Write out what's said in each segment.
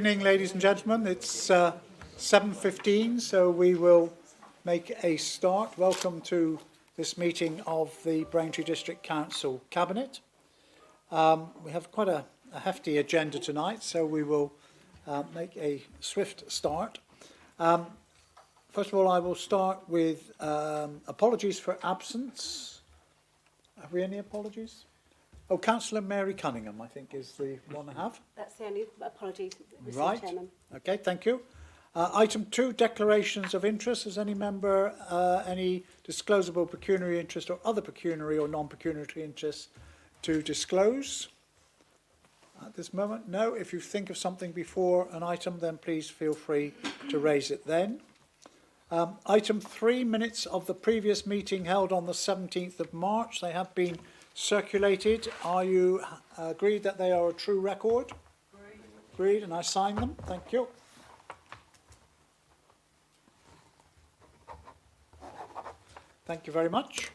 Good evening, ladies and gentlemen. It's 7:15, so we will make a start. Welcome to this meeting of the Braintree District Council Cabinet. We have quite a hefty agenda tonight, so we will make a swift start. First of all, I will start with apologies for absence. Have we any apologies? Oh, Councillor Mary Cunningham, I think, is the one I have. That's the only apology, Mr. Right. Chairman. Okay, thank you. Item 2, declarations of interest. Has any member any disclosable pecuniary interest or other pecuniary or non-pecuniary interest to disclose? At this moment, no. If you think of something before an item, then please feel free to raise it then. Item 3, minutes of the previous meeting held on the 17th of March. They have been circulated. Are you agreed that they are a true record? Agreed, and I sign them. Thank you. Thank you very much.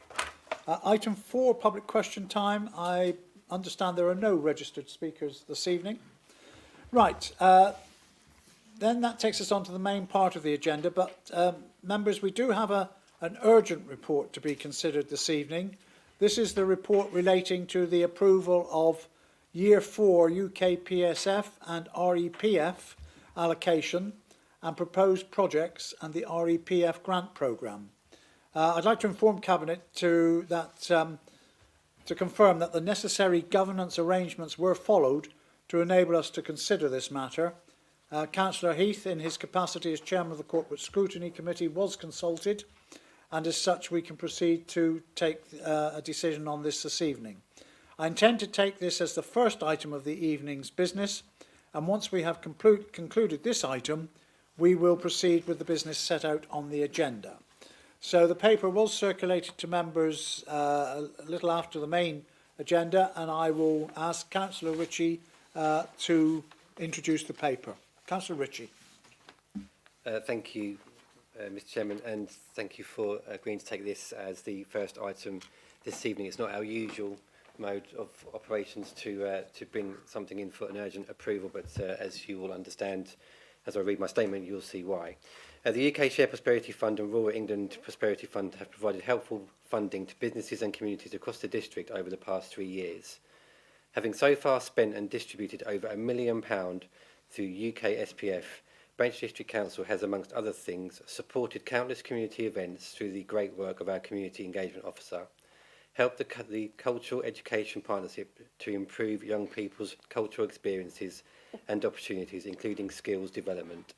Item 4, public question time. I understand there are no registered speakers this evening. Right, then that takes us on to the main part of the agenda, but members, we do have an urgent report to be considered this evening. This is the report relating to the approval of Year 4 UK PSF and REPF allocation and proposed projects and the REPF grant programme. I'd like to inform Cabinet to confirm that the necessary governance arrangements were followed to enable us to consider this matter. Councillor Heath, in his capacity as Chairman of the Corporate Scrutiny Committee, was consulted, and as such we can proceed to take a decision on this evening. I intend to take this as the first item of the evening's business, and once we have concluded this item, we will proceed with the business set out on the agenda. So the paper was circulated to members a little after the main agenda, and I will ask Councillor Ritchie to introduce the paper. Councillor Ritchie. Thank you, Mr. Chairman, and thank you for agreeing to take this as the first item this evening. It's not our usual mode of operations to bring something in for an urgent approval, but as you will understand, as I read my statement, you'll see why. The UK Share Prosperity Fund and Rural England Prosperity Fund have provided helpful funding to businesses and communities across the district over the past 3 years. Having so far spent and distributed over £1 million through UK SPF, Braintree District Council has, amongst other things, supported countless community events through the great work of our Community Engagement Officer, helped the Cultural Education Partnership to improve young people's cultural experiences and opportunities, including skills development,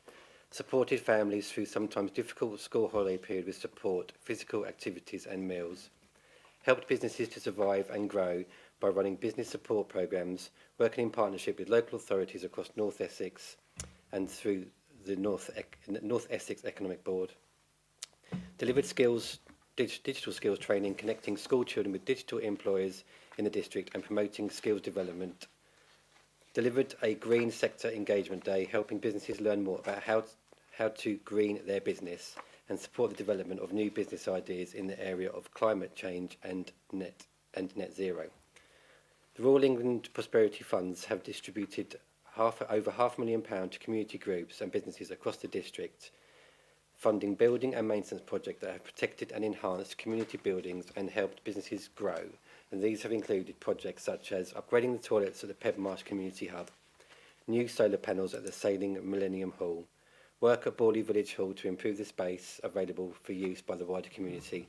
supported families through sometimes difficult school holiday period with support, physical activities and meals, helped businesses to survive and grow by running business support programmes, working in partnership with local authorities across North Essex and through the North Essex Economic Board, delivered digital skills training, connecting school children with digital employers in the district and promoting skills development, delivered a Green Sector Engagement Day, helping businesses learn more about how to green their business and support the development of new business ideas in the area of climate change and net zero. The Rural England Prosperity Funds have distributed over £500,000 to community groups and businesses across the district, funding building and maintenance projects that have protected and enhanced community buildings and helped businesses grow. And these have included projects such as upgrading the toilets at the Pedmarsh Community Hub, new solar panels at the Sailing Millennium Hall, work at Borley Village Hall to improve the space available for use by the wider community,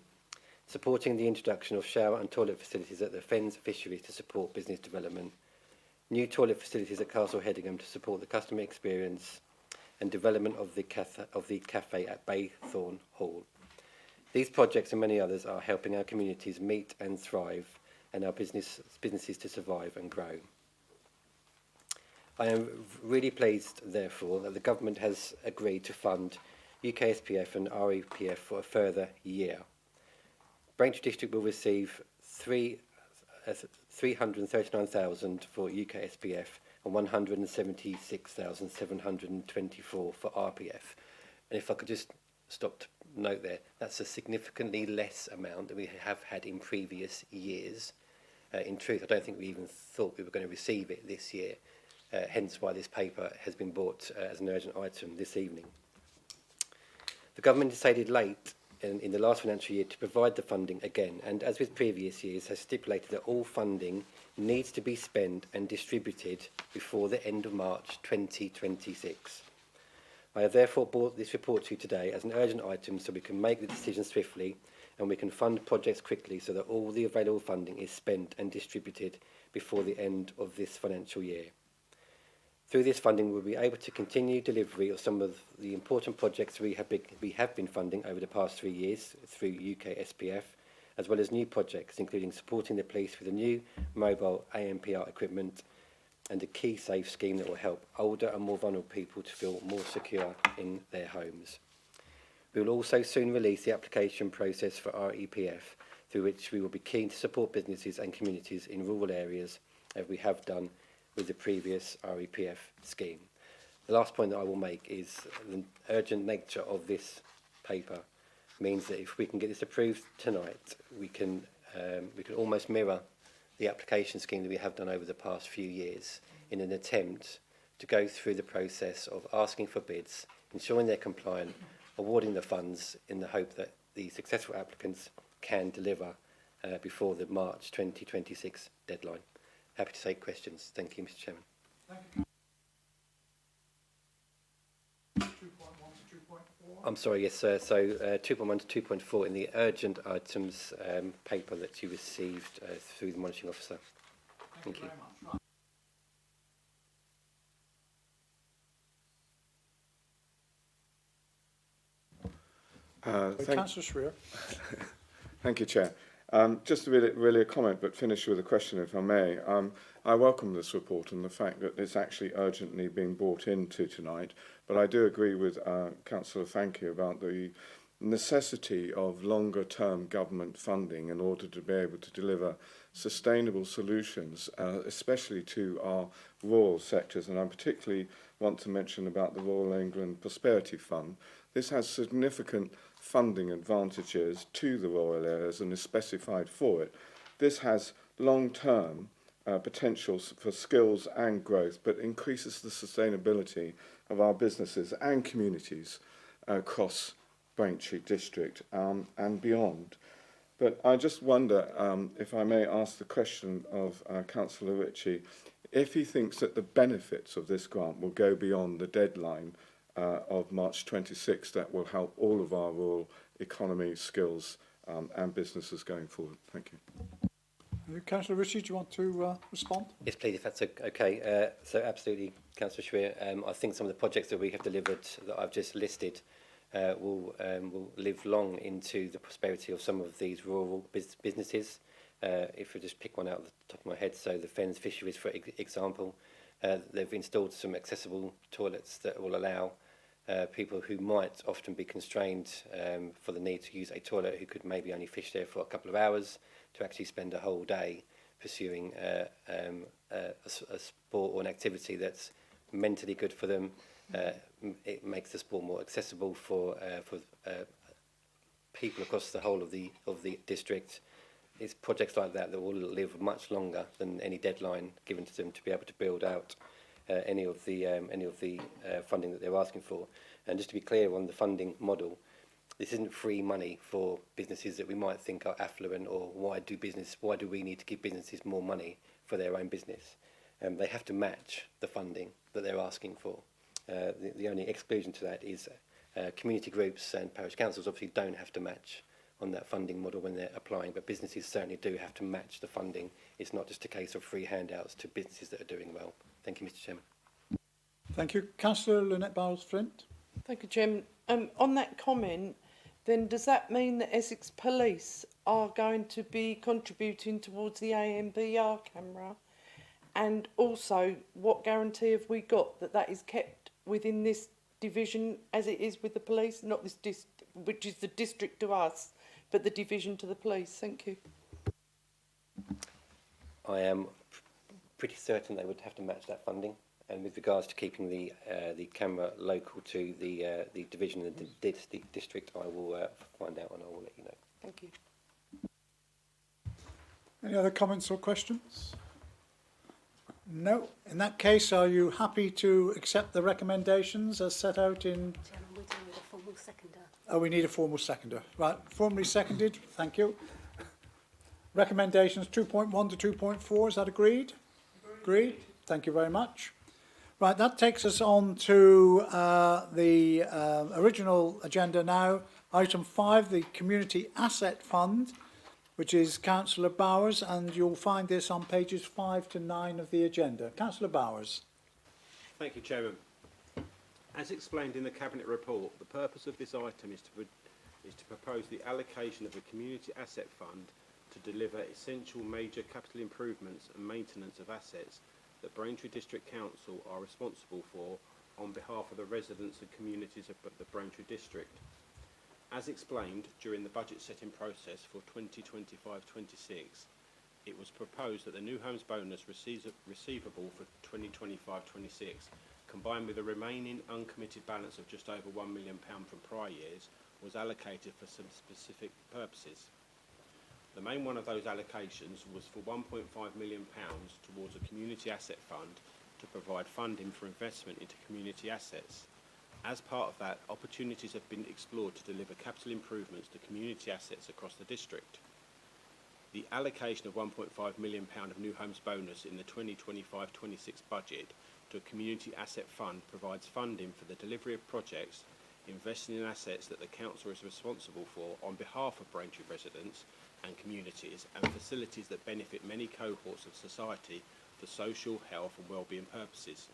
supporting the introduction of shower and toilet facilities at the Fens Fisheries to support business development, new toilet facilities at Castle Hedingham to support the customer experience, and development of the cafe at Baythorn Hall. These projects and many others are helping our communities meet and thrive and our businesses to survive and grow. I am really pleased, therefore, that the Government has agreed to fund UK SPF and REPF for a further year. Braintree District will receive £339,000 for UK SPF and £176,724 for RPF. And if I could just stop to note there, that's a significantly less amount than we have had in previous years. In truth, I don't think we even thought we were going to receive it this year. hence why this paper has been brought as an urgent item this evening. The government decided late in the last financial year to provide the funding again, and as with previous years has stipulated that all funding needs to be spent and distributed before the end of March 2026. I have therefore brought this report to you today as an urgent item so we can make the decision swiftly and we can fund projects quickly so that all the available funding is spent and distributed before the end of this financial year. Through this funding, we'll be able to continue delivery of some of the important projects we have been funding over the past 3 years through UK SPF, as well as new projects, including supporting the police with a new mobile AMPR equipment and a key safe scheme that will help older and more vulnerable people to feel more secure in their homes. We will also soon release the application process for REPF, through which we will be keen to support businesses and communities in rural areas, as we have done with the previous REPF scheme. The last point that I will make is the urgent nature of this paper means that if we can get this approved tonight, we can almost mirror the application scheme that we have done over the past few years in an attempt to go through the process of asking for bids, ensuring they're compliant, awarding the funds in the hope that the successful applicants can deliver before the March 2026 deadline. Happy to take questions. Thank you, Mr. Chairman. Thank you. 2.1 to 2.4. I'm sorry, yes, sir. So 2.1 to 2.4 in the urgent items paper that you received through the monitoring officer. Thank you. Very much. Right. Councillor Schreer. Thank you, Chair. Just really a comment, but finish with a question, if I may. I welcome this report and the fact that it's actually urgently being brought into tonight, but I do agree with Councillor Thank-you about the necessity of longer-term government funding in order to be able to deliver sustainable solutions, especially to our rural sectors. And I particularly want to mention about the Royal England Prosperity Fund. This has significant funding advantages to the rural areas and is specified for it. This has long-term potentials for skills and growth, but increases the sustainability of our businesses and communities across Braintree District and beyond. But I just wonder, if I may ask the question of Councillor Ritchie, if he thinks that the benefits of this grant will go beyond the deadline of March 26, that will help all of our rural economy, skills and businesses going forward. Thank you. Councillor Ritchie, do you want to respond? Yes, please, if that's okay. So absolutely, Councillor Schreer. I think some of the projects that we have delivered that I've just listed will live long into the prosperity of some of these rural businesses. If we just pick one out of the top of my head, so the Fens Fisheries, for example, they've installed some accessible toilets that will allow people who might often be constrained for the need to use a toilet, who could maybe only fish there for a couple of hours, to actually spend a whole day pursuing a sport or an activity that's mentally good for them. It makes the sport more accessible for people across the whole of the district. It's projects like that that will live much longer than any deadline given to them to be able to build out any of the funding that they're asking for. And just to be clear on the funding model, this isn't free money for businesses that we might think are affluent, or why do we need to give businesses more money for their own business? They have to match the funding that they're asking for. The only exclusion to that is community groups and parish councils obviously don't have to match on that funding model when they're applying, but businesses certainly do have to match the funding. It's not just a case of free handouts to businesses that are doing well. Thank you, Mr. Chairman. Thank you. Councillor Lynette Bowles-Flint. Thank you, Chairman. On that comment, then does that mean that Essex Police are going to be contributing towards the AMPR camera? And also, what guarantee have we got that that is kept within this division as it is with the police, not this which is the district to us, but the division to the police? Thank you. I am pretty certain they would have to match that funding. And with regards to keeping the camera local to the division and the district, I will find out and I will let you know. Thank you. Any other comments or questions? No. In that case, are you happy to accept the recommendations as set out in... Chairman, we do need a formal seconder. Oh, we need a formal seconder. Right, formally seconded. Thank you. Recommendations 2.1 to 2.4, is that agreed? Agreed. Thank you very much. Right, that takes us on to the original agenda now. Item 5, the Community Asset Fund, which is Councillor Bowers, and you'll find this on pages 5 to 9 of the agenda. Councillor Bowers. Thank you, Chairman. As explained in the Cabinet report, the purpose of this item is to propose the allocation of the Community Asset Fund to deliver essential major capital improvements and maintenance of assets that Braintree District Council are responsible for on behalf of the residents and communities of the Braintree District. As explained during the budget setting process for 2025-26, it was proposed that the New Homes Bonus receivable for 2025-26, combined with the remaining uncommitted balance of just over £1 million from prior years, was allocated for some specific purposes. The main one of those allocations was for £1.5 million towards a community asset fund to provide funding for investment into community assets. As part of that, opportunities have been explored to deliver capital improvements to community assets across the district. The allocation of £1.5 million of New Homes Bonus in the 2025-26 budget to a community asset fund provides funding for the delivery of projects investing in assets that the council is responsible for on behalf of Braintree residents and communities, and facilities that benefit many cohorts of society for social, health and wellbeing purposes.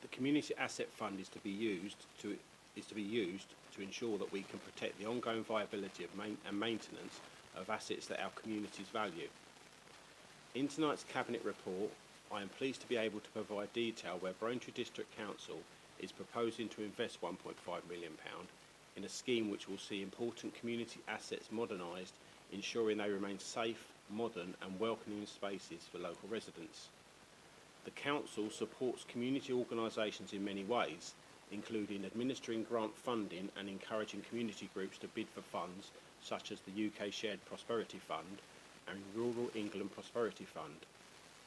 The Community Asset Fund is to be used to ensure that we can protect the ongoing viability of and maintenance of assets that our communities value. In tonight's Cabinet report, I am pleased to be able to provide detail where Braintree District Council is proposing to invest £1.5 million in a scheme which will see important community assets modernised, ensuring they remain safe, modern and welcoming spaces for local residents. The Council supports community organisations in many ways, including administering grant funding and encouraging community groups to bid for funds such as the UK Shared Prosperity Fund and Rural England Prosperity Fund.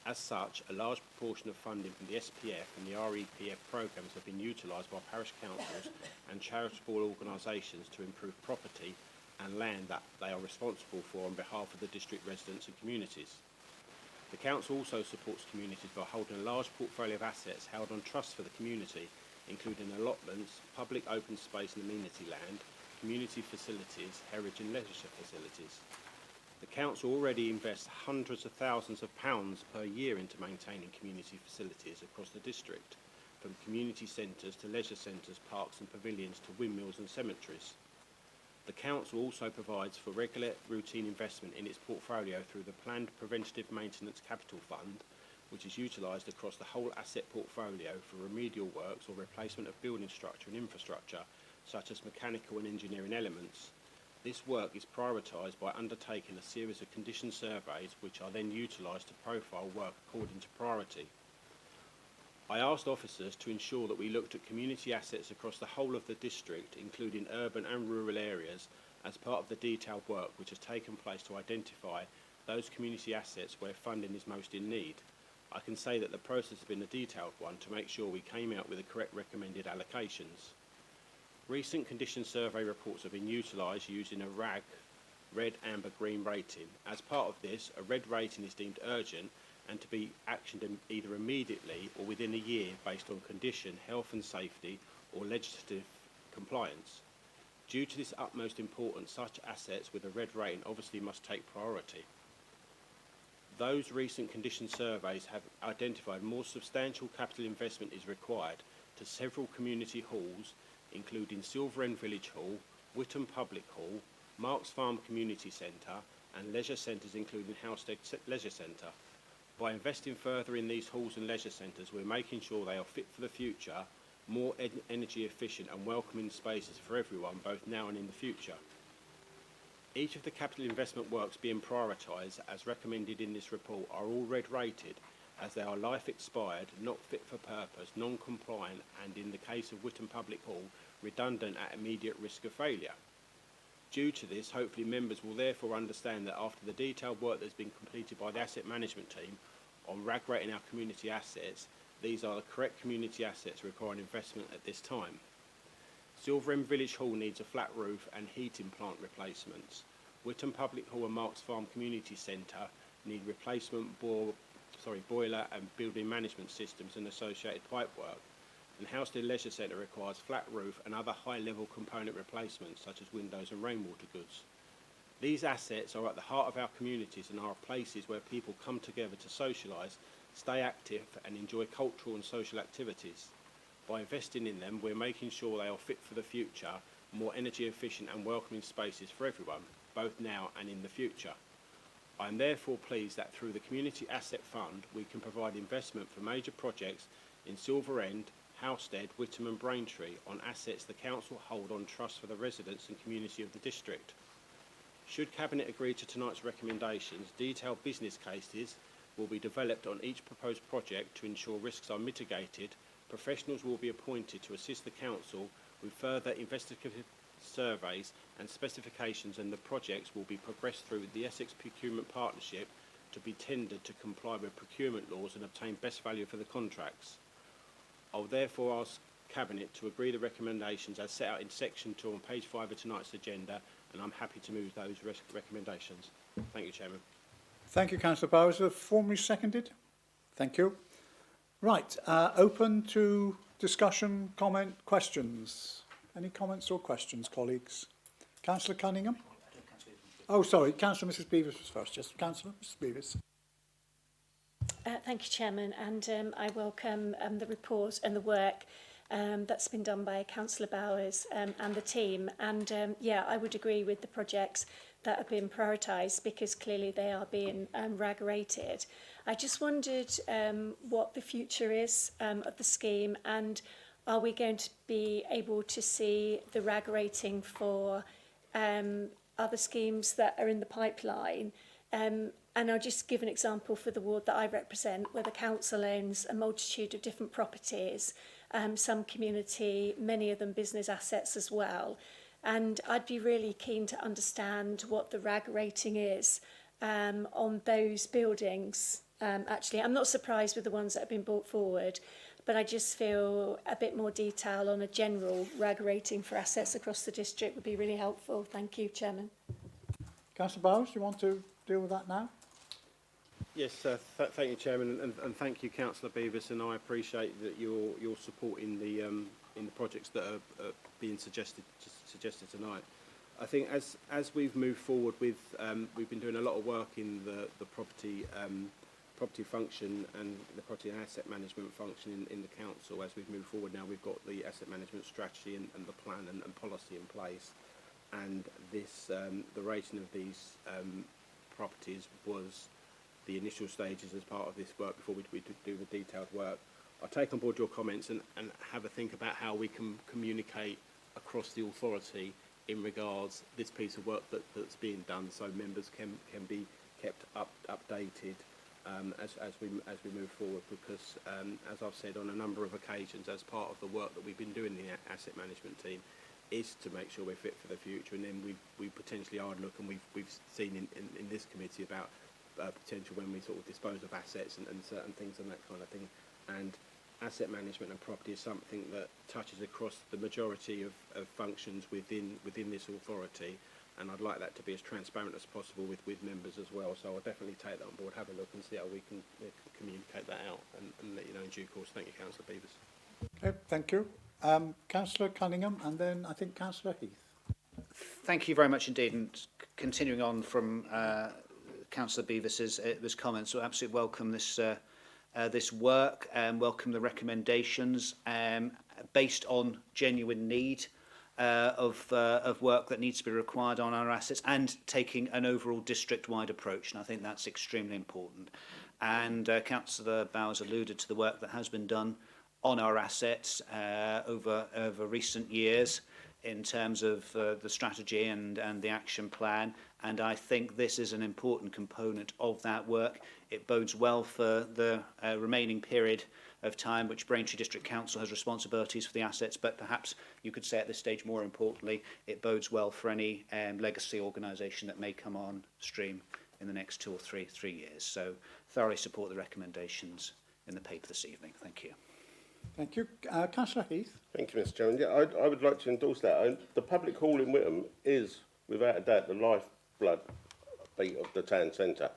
As such, a large proportion of funding from the SPF and the REPF programmes have been utilised by parish councils and charitable organisations to improve property and land that they are responsible for on behalf of the district residents and communities. The Council also supports communities by holding a large portfolio of assets held on trust for the community, including allotments, public open space and amenity land, community facilities, heritage and leisure facilities. The Council already invests hundreds of thousands of pounds per year into maintaining community facilities across the district, from community centres to leisure centres, parks and pavilions to windmills and cemeteries. The Council also provides for regular routine investment in its portfolio through the Planned Preventative Maintenance Capital Fund, which is utilised across the whole asset portfolio for remedial works or replacement of building structure and infrastructure, such as mechanical and engineering elements. This work is prioritised by undertaking a series of condition surveys which are then utilised to profile work according to priority. I asked officers to ensure that we looked at community assets across the whole of the district, including urban and rural areas, as part of the detailed work which has taken place to identify those community assets where funding is most in need. I can say that the process has been a detailed one to make sure we came out with the correct recommended allocations. Recent condition survey reports have been utilised using a RAG, red, amber, green rating. As part of this, a red rating is deemed urgent and to be actioned either immediately or within a year based on condition, health and safety or legislative compliance. Due to this utmost importance, such assets with a red rating obviously must take priority. Those recent condition surveys have identified more substantial capital investment is required to several community halls, including Silver End Village Hall, Whittam Public Hall, Marks Farm Community Centre and leisure centres including Housestead Leisure Centre. By investing further in these halls and leisure centres, we're making sure they are fit for the future, more energy efficient and welcoming spaces for everyone, both now and in the future. Each of the capital investment works being prioritised, as recommended in this report, are all red rated, as they are life expired, not fit for purpose, non-compliant and, in the case of Whittam Public Hall, redundant at immediate risk of failure. Due to this, hopefully members will therefore understand that after the detailed work that has been completed by the asset management team, on rag-rating our community assets, these are the correct community assets requiring investment at this time. Silver End Village Hall needs a flat roof and heating plant replacements. Whitton Public Hall and Marks Farm Community Centre need replacement boiler and building management systems and associated pipework. And Housestead Leisure Centre requires flat roof and other high-level component replacements such as windows and rainwater goods. These assets are at the heart of our communities and are places where people come together to socialise, stay active and enjoy cultural and social activities. By investing in them, we're making sure they are fit for the future, more energy efficient and welcoming spaces for everyone, both now and in the future. I am therefore pleased that through the Community Asset Fund we can provide investment for major projects in Silver End, Housestead, Whittam and Braintree on assets the Council hold on trust for the residents and community of the district. Should Cabinet agree to tonight's recommendations, detailed business cases will be developed on each proposed project to ensure risks are mitigated. Professionals will be appointed to assist the Council with further investigative surveys and specifications, and the projects will be progressed through the Essex Procurement Partnership to be tendered to comply with procurement laws and obtain best value for the contracts. I will therefore ask Cabinet to agree the recommendations as set out in section 2 on page 5 of tonight's agenda, and I'm happy to move those recommendations. Thank you, Chairman. Thank you, Councillor Bowers. Formally seconded. Thank you. Right, open to discussion, comment, questions. Any comments or questions, colleagues? Councillor Cunningham? Oh, sorry, Councillor Mrs Beavis was first. Yes, Councillor Mrs Beavis. Thank you, Chairman, and I welcome the report and the work that's been done by Councillor Bowers and the team. And yeah, I would agree with the projects that have been prioritised because clearly they are being rag-rated. I just wondered what the future is of the scheme, and are we going to be able to see the rag rating for other schemes that are in the pipeline? And I'll just give an example for the ward that I represent, where the council owns a multitude of different properties, some community, many of them business assets as well. And I'd be really keen to understand what the rag rating is on those buildings. Actually, I'm not surprised with the ones that have been brought forward, but I just feel a bit more detail on a general rag rating for assets across the district would be really helpful. Thank you, Chairman. Councillor Bowers, do you want to deal with that now? Yes, thank you, Chairman, and thank you, Councillor Beavis, and I appreciate that your support in the projects that are being suggested tonight. I think as we've moved forward with, we've been doing a lot of work in the property function and the property and asset management function in the council. As we've moved forward now, we've got the asset management strategy and the plan and policy in place, and this the rating of these properties was the initial stages as part of this work before we do the detailed work. I take on board your comments and have a think about how we can communicate across the authority in regards this piece of work that's being done, so members can be kept updated as we move forward. Because as I've said on a number of occasions, as part of the work that we've been doing in the asset management team, is to make sure we're fit for the future, and then we potentially are look, and we've seen in this committee about potential when we sort of dispose of assets and certain things and that kind of thing. And asset management and property is something that touches across the majority of functions within this authority, and I'd like that to be as transparent as possible with members as well. So I'll definitely take that on board, have a look and see how we can communicate that out and let you know in due course. Thank you, Councillor Beavis. Okay, thank you. Councillor Cunningham, and then I think Councillor Heath. Thank you very much indeed. And continuing on from Councillor Beavis's comments, so absolutely welcome this this work and welcome the recommendations based on genuine need of work that needs to be required on our assets, and taking an overall district-wide approach. And I think that's extremely important. And Councillor Bowers alluded to the work that has been done on our assets over recent years in terms of the strategy and the action plan. And I think this is an important component of that work. It bodes well for the remaining period of time which Braintree District Council has responsibilities for the assets, but perhaps you could say at this stage, more importantly, it bodes well for any legacy organisation that may come on stream in the next 2 or 3 years. So thoroughly support the recommendations in the paper this evening. Thank you. Thank you. Councillor Heath. Thank you, Mr. Chairman. Yeah, I would like to endorse that. The public hall in Whittam is, without a doubt, the lifeblood beat of the town centre.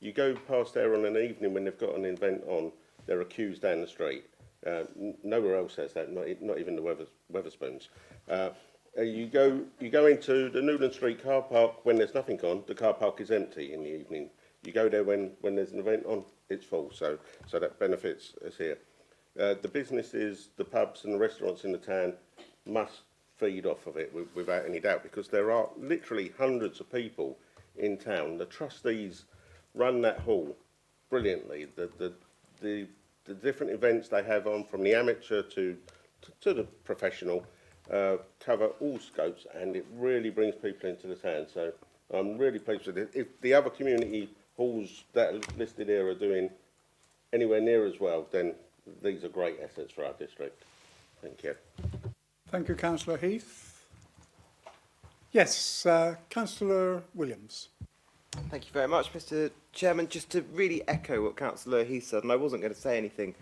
You go past there on an evening when they've got an event on, there are queues down the street. Nowhere else has that, not even the Weatherspoons. You go into the Newland Street car park when there's nothing on. The car park is empty in the evening. You go there when there's an event on, it's full. So that benefits us here. The businesses, the pubs and the restaurants in the town must feed off of it without any doubt, because there are literally hundreds of people in town. The trustees run that hall brilliantly. The different events they have on, from the amateur to the professional, cover all scopes, and it really brings people into the town. So I'm really pleased with it. If the other community halls that are listed here are doing anywhere near as well, then these are great assets for our district. Thank you. Thank you, Councillor Heath. Yes, Councillor Williams. Thank you very much, Mr. Chairman. Just to really echo what Councillor Heath said, and I wasn't going to say anything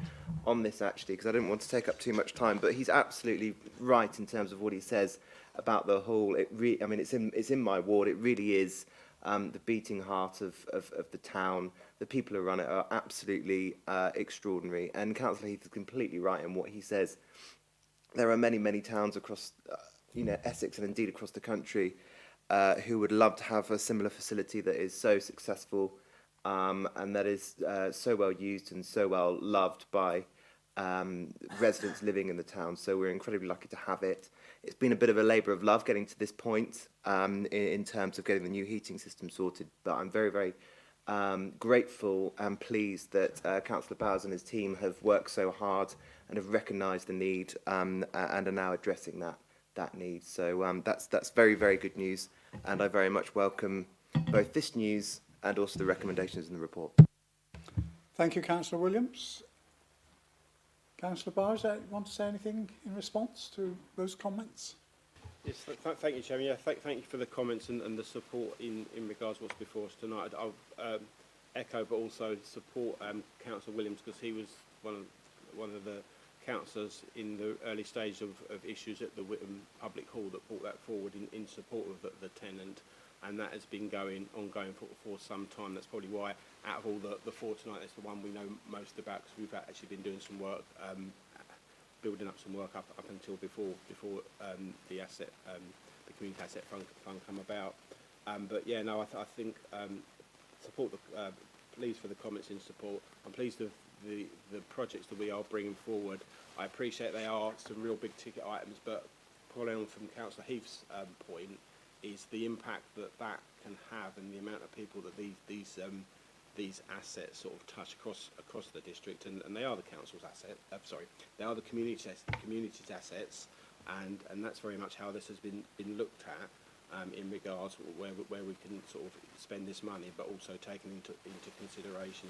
on this actually because I didn't want to take up too much time, but he's absolutely right in terms of what he says about the hall. I mean, it's in my ward. It really is the beating heart of the town. The people who run it are absolutely extraordinary, and Councillor Heath is completely right in what he says. There are many, many towns across, Essex and indeed across the country who would love to have a similar facility that is so successful and that is so well used and so well loved by residents living in the town. So we're incredibly lucky to have it. It's been a bit of a labour of love getting to this point in terms of getting the new heating system sorted, but I'm very, very grateful and pleased that Councillor Bowers and his team have worked so hard and have recognised the need and are now addressing that need. So that's very, very good news, and I very much welcome both this news and also the recommendations in the report. Thank you, Councillor Williams. Councillor Bowers, want to say anything in response to those comments? Yes, thank you, Chairman. Yeah, thank you for the comments and the support in regards to what's before us tonight. I'll echo, but also support Councillor Williams, because he was one of the councillors in the early stage of issues at the Whittam Public Hall that brought that forward in support of the tenant, and that has been ongoing for some time. That's probably why, out of all the four tonight, that's the one we know most about, because we've actually been doing some work, building up some work up until before the community asset fund come about. But yeah, no, I think support pleased for the comments in support. I'm pleased with the projects that we are bringing forward. I appreciate they are some real big ticket items, but following on from Councillor Heath's point, is the impact that can have and the amount of people that these assets sort of touch across the district, and they are the council's asset. They are the community's assets, and that's very much how this has been looked at in regards to where we can sort of spend this money, but also taking into consideration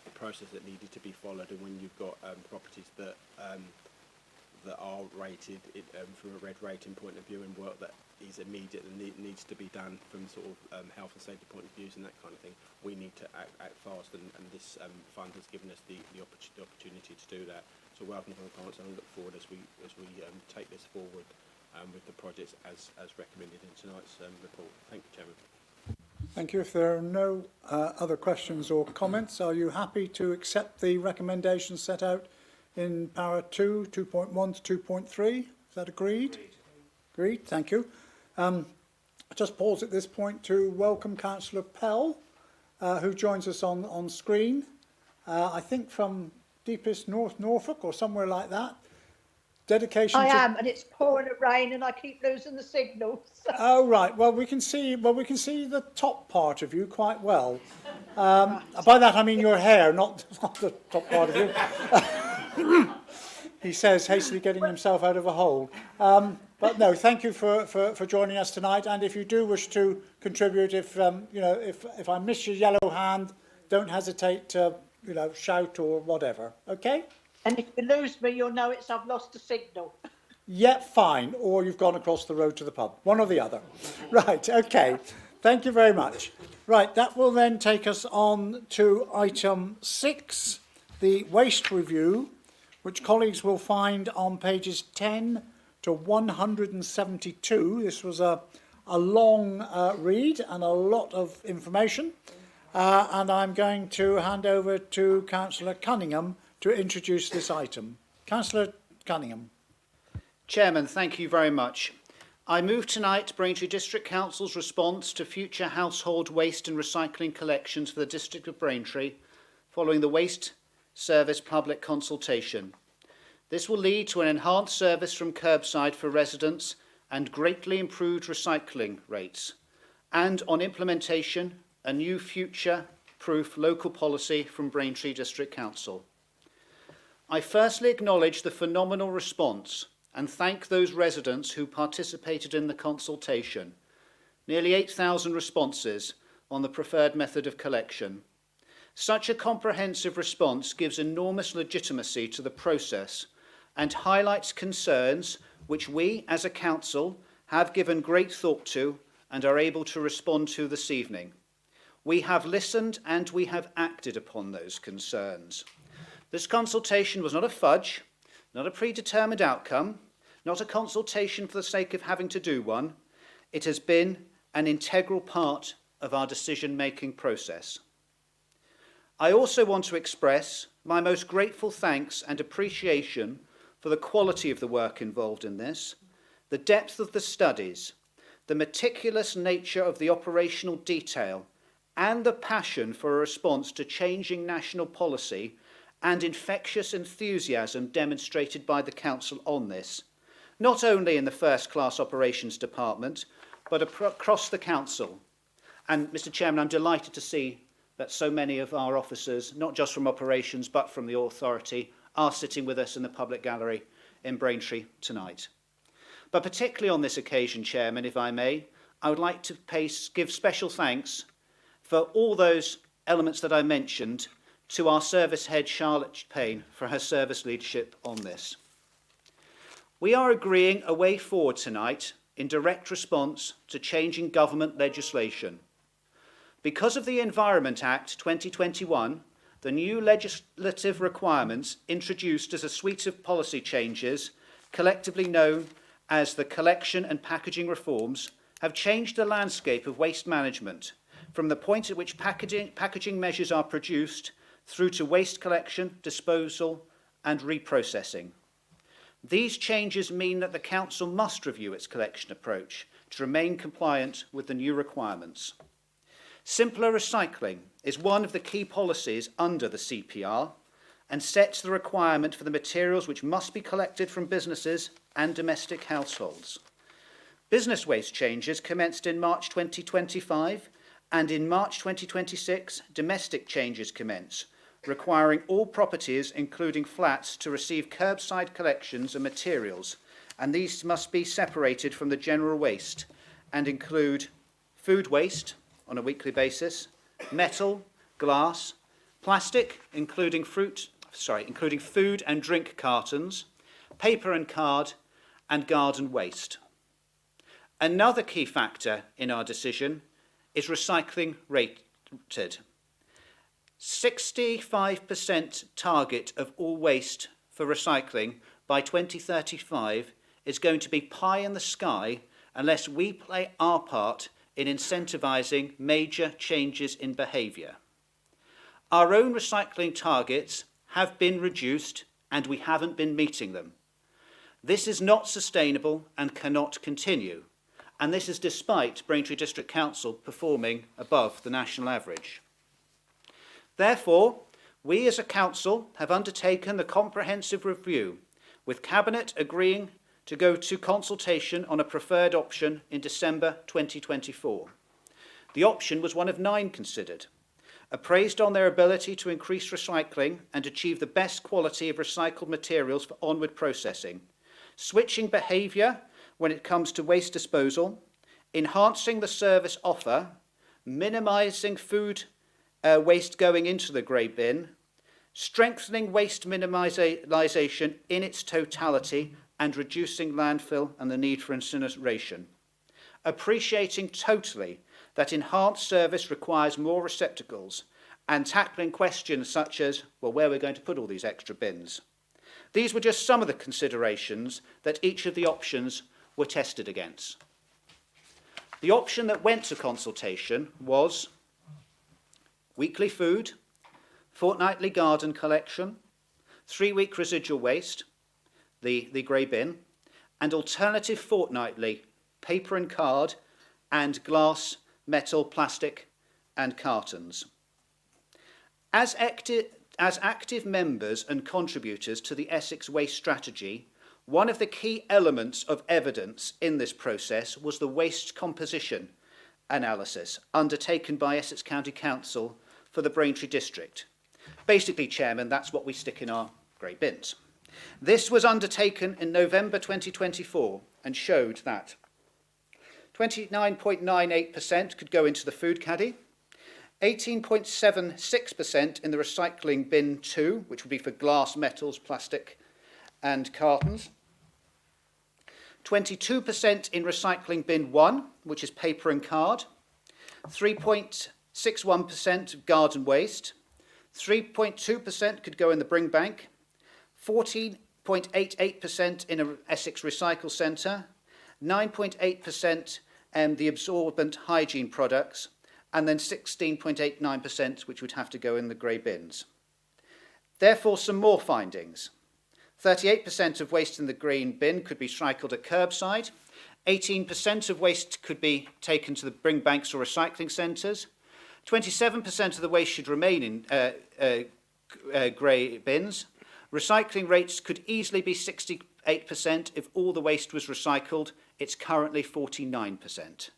the process that needed to be followed, and when you've got properties that are rated from a red rating point of view, and work that is immediate and needs to be done from sort of health and safety point of views and that kind of thing, we need to act fast, and this fund has given us the opportunity to do that. So welcome to the comments, and I look forward as we take this forward with the projects as recommended in tonight's report. Thank you, Chairman. Thank you. If there are no other questions or comments, are you happy to accept the recommendations set out in para 2, 2.1 to 2.3? Is that agreed? Agreed. Thank you. Just pause at this point to welcome Councillor Pell, who joins us on screen, I think from deepest North Norfolk or somewhere like that. Dedication I am, and it's pouring it rain, and I keep losing the signal. So. Oh right. Well, we can see the top part of you quite well. By that I mean your hair, not the top part of you. He says, hastily getting himself out of a hole. But no, thank you for joining us tonight. And if you do wish to contribute, if I miss your yellow hand, don't hesitate to shout or whatever. Okay. And if you lose me, you'll know I've lost the signal. Yeah, fine. Or you've gone across the road to the pub. One or the other. Right. Okay. Thank you very much. Right, that will then take us on to item 6, the waste review, which colleagues will find on pages 10 to 172. This was a long read and a lot of information. And I'm going to hand over to Councillor Cunningham to introduce this item. Councillor Cunningham. Chairman, thank you very much. I move tonight Braintree District Council's response to future household waste and recycling collections for the District of Braintree following the Waste Service public consultation. This will lead to an enhanced service from curbside for residents and greatly improved recycling rates, and on implementation, a new future-proof local policy from Braintree District Council. I firstly acknowledge the phenomenal response and thank those residents who participated in the consultation. Nearly 8,000 responses on the preferred method of collection. Such a comprehensive response gives enormous legitimacy to the process and highlights concerns which we as a council have given great thought to and are able to respond to this evening. We have listened and we have acted upon those concerns. This consultation was not a fudge, not a predetermined outcome, not a consultation for the sake of having to do one. It has been an integral part of our decision-making process. I also want to express my most grateful thanks and appreciation for the quality of the work involved in this, the depth of the studies, the meticulous nature of the operational detail, and the passion for a response to changing national policy and infectious enthusiasm demonstrated by the Council on this, not only in the first-class operations department, but across the Council. And, Mr. Chairman, I'm delighted to see that so many of our officers, not just from operations, but from the authority, are sitting with us in the public gallery in Braintree tonight. But particularly on this occasion, Chairman, if I may, I would like to give special thanks for all those elements that I mentioned to our service head, Charlotte Payne, for her service leadership on this. We are agreeing a way forward tonight in direct response to changing government legislation. Because of the Environment Act 2021, the new legislative requirements introduced as a suite of policy changes, collectively known as the collection and packaging reforms, have changed the landscape of waste management from the point at which packaging measures are produced through to waste collection, disposal and reprocessing. These changes mean that the Council must review its collection approach to remain compliant with the new requirements. Simpler recycling is one of the key policies under the CPR and sets the requirement for the materials which must be collected from businesses and domestic households. Business waste changes commenced in March 2025, and in March 2026, domestic changes commence, requiring all properties, including flats, to receive curbside collections of materials, and these must be separated from the general waste and include food waste on a weekly basis, metal, glass, plastic, including food and drink cartons, paper and card, and garden waste. Another key factor in our decision is recycling rated. 65% target of all waste for recycling by 2035 is going to be pie in the sky unless we play our part in incentivising major changes in behaviour. Our own recycling targets have been reduced and we haven't been meeting them. This is not sustainable and cannot continue, and this is despite Braintree District Council performing above the national average. Therefore, we as a council have undertaken the comprehensive review, with Cabinet agreeing to go to consultation on a preferred option in December 2024. The option was one of 9 considered, appraised on their ability to increase recycling and achieve the best quality of recycled materials for onward processing, switching behaviour when it comes to waste disposal, enhancing the service offer, minimising food waste going into the grey bin, strengthening waste minimisation in its totality and reducing landfill and the need for incineration. Appreciating totally that enhanced service requires more receptacles and tackling questions such as, well, where are we going to put all these extra bins? These were just some of the considerations that each of the options were tested against. The option that went to consultation was weekly food, fortnightly garden collection, 3-week residual waste, the grey bin, and alternative fortnightly paper and card and glass, metal, plastic and cartons. As active members and contributors to the Essex Waste Strategy, one of the key elements of evidence in this process was the waste composition analysis undertaken by Essex County Council for the Braintree district. Basically, Chairman, that's what we stick in our grey bins. This was undertaken in November 2024 and showed that 29.98% could go into the food caddy, 18.76% in the recycling bin 2, which would be for glass, metals, plastic and cartons, 22% in recycling bin 1, which is paper and card, 3.61% of garden waste, 3.2% could go in the bring bank, 14.88% in an Essex Recycle Centre, 9.8% the absorbent hygiene products, and then 16.89%, which would have to go in the grey bins. Therefore, some more findings. 38% of waste in the green bin could be recycled at curbside. 18% of waste could be taken to the bring banks or recycling centres. 27% of the waste should remain in grey bins. Recycling rates could easily be 68% if all the waste was recycled. It's currently 49%.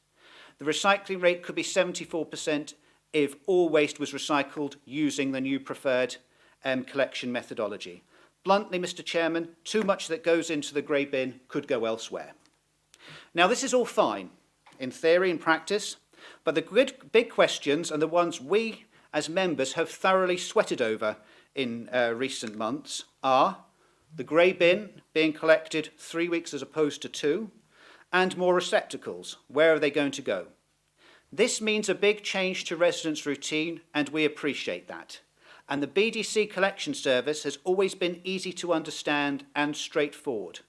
The recycling rate could be 74% if all waste was recycled using the new preferred collection methodology. Bluntly, Mr. Chairman, too much that goes into the grey bin could go elsewhere. Now, this is all fine in theory and practice, but the big questions and the ones we as members have thoroughly sweated over in recent months are the grey bin being collected 3 weeks as opposed to 2, and more receptacles. Where are they going to go? This means a big change to residents' routine, and we appreciate that. And the BDC collection service has always been easy to understand and straightforward.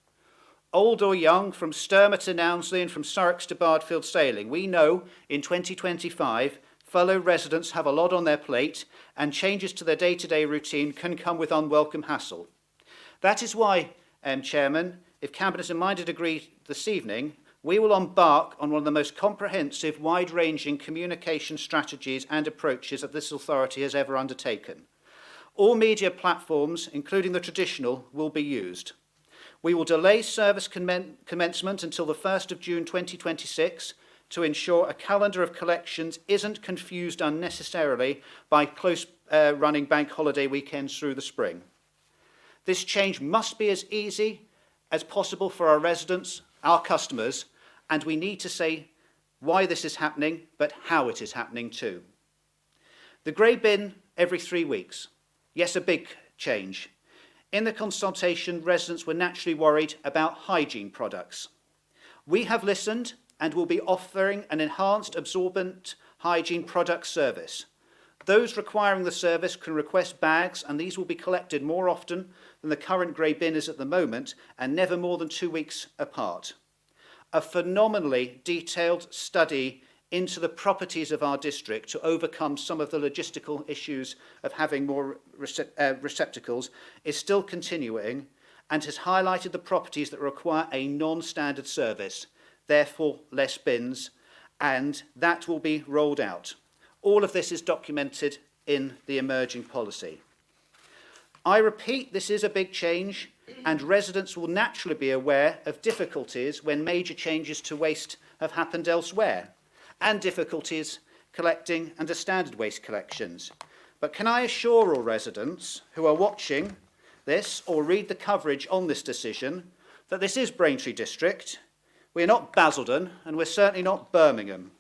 Old or young, from Sturmer to Nounsley and from Surrocks to Bardfield Sailing, we know in 2025 fellow residents have a lot on their plate and changes to their day-to-day routine can come with unwelcome hassle. That is why, Chairman, if Cabinet and Minded agree this evening, we will embark on one of the most comprehensive, wide-ranging communication strategies and approaches that this authority has ever undertaken. All media platforms, including the traditional, will be used. We will delay service commencement until the 1st of June 2026 to ensure a calendar of collections isn't confused unnecessarily by close running bank holiday weekends through the spring. This change must be as easy as possible for our residents, our customers, and we need to say why this is happening, but how it is happening too. The grey bin every 3 weeks. Yes, a big change. In the consultation, residents were naturally worried about hygiene products. We have listened and will be offering an enhanced absorbent hygiene product service. Those requiring the service can request bags, and these will be collected more often than the current grey bin is at the moment, and never more than 2 weeks apart. A phenomenally detailed study into the properties of our district to overcome some of the logistical issues of having more receptacles is still continuing and has highlighted the properties that require a non-standard service, therefore less bins, and that will be rolled out. All of this is documented in the emerging policy. I repeat, this is a big change, and residents will naturally be aware of difficulties when major changes to waste have happened elsewhere, and difficulties collecting under standard waste collections. But can I assure all residents who are watching this or read the coverage on this decision that this is Braintree District. We're not Basildon, and we're certainly not Birmingham.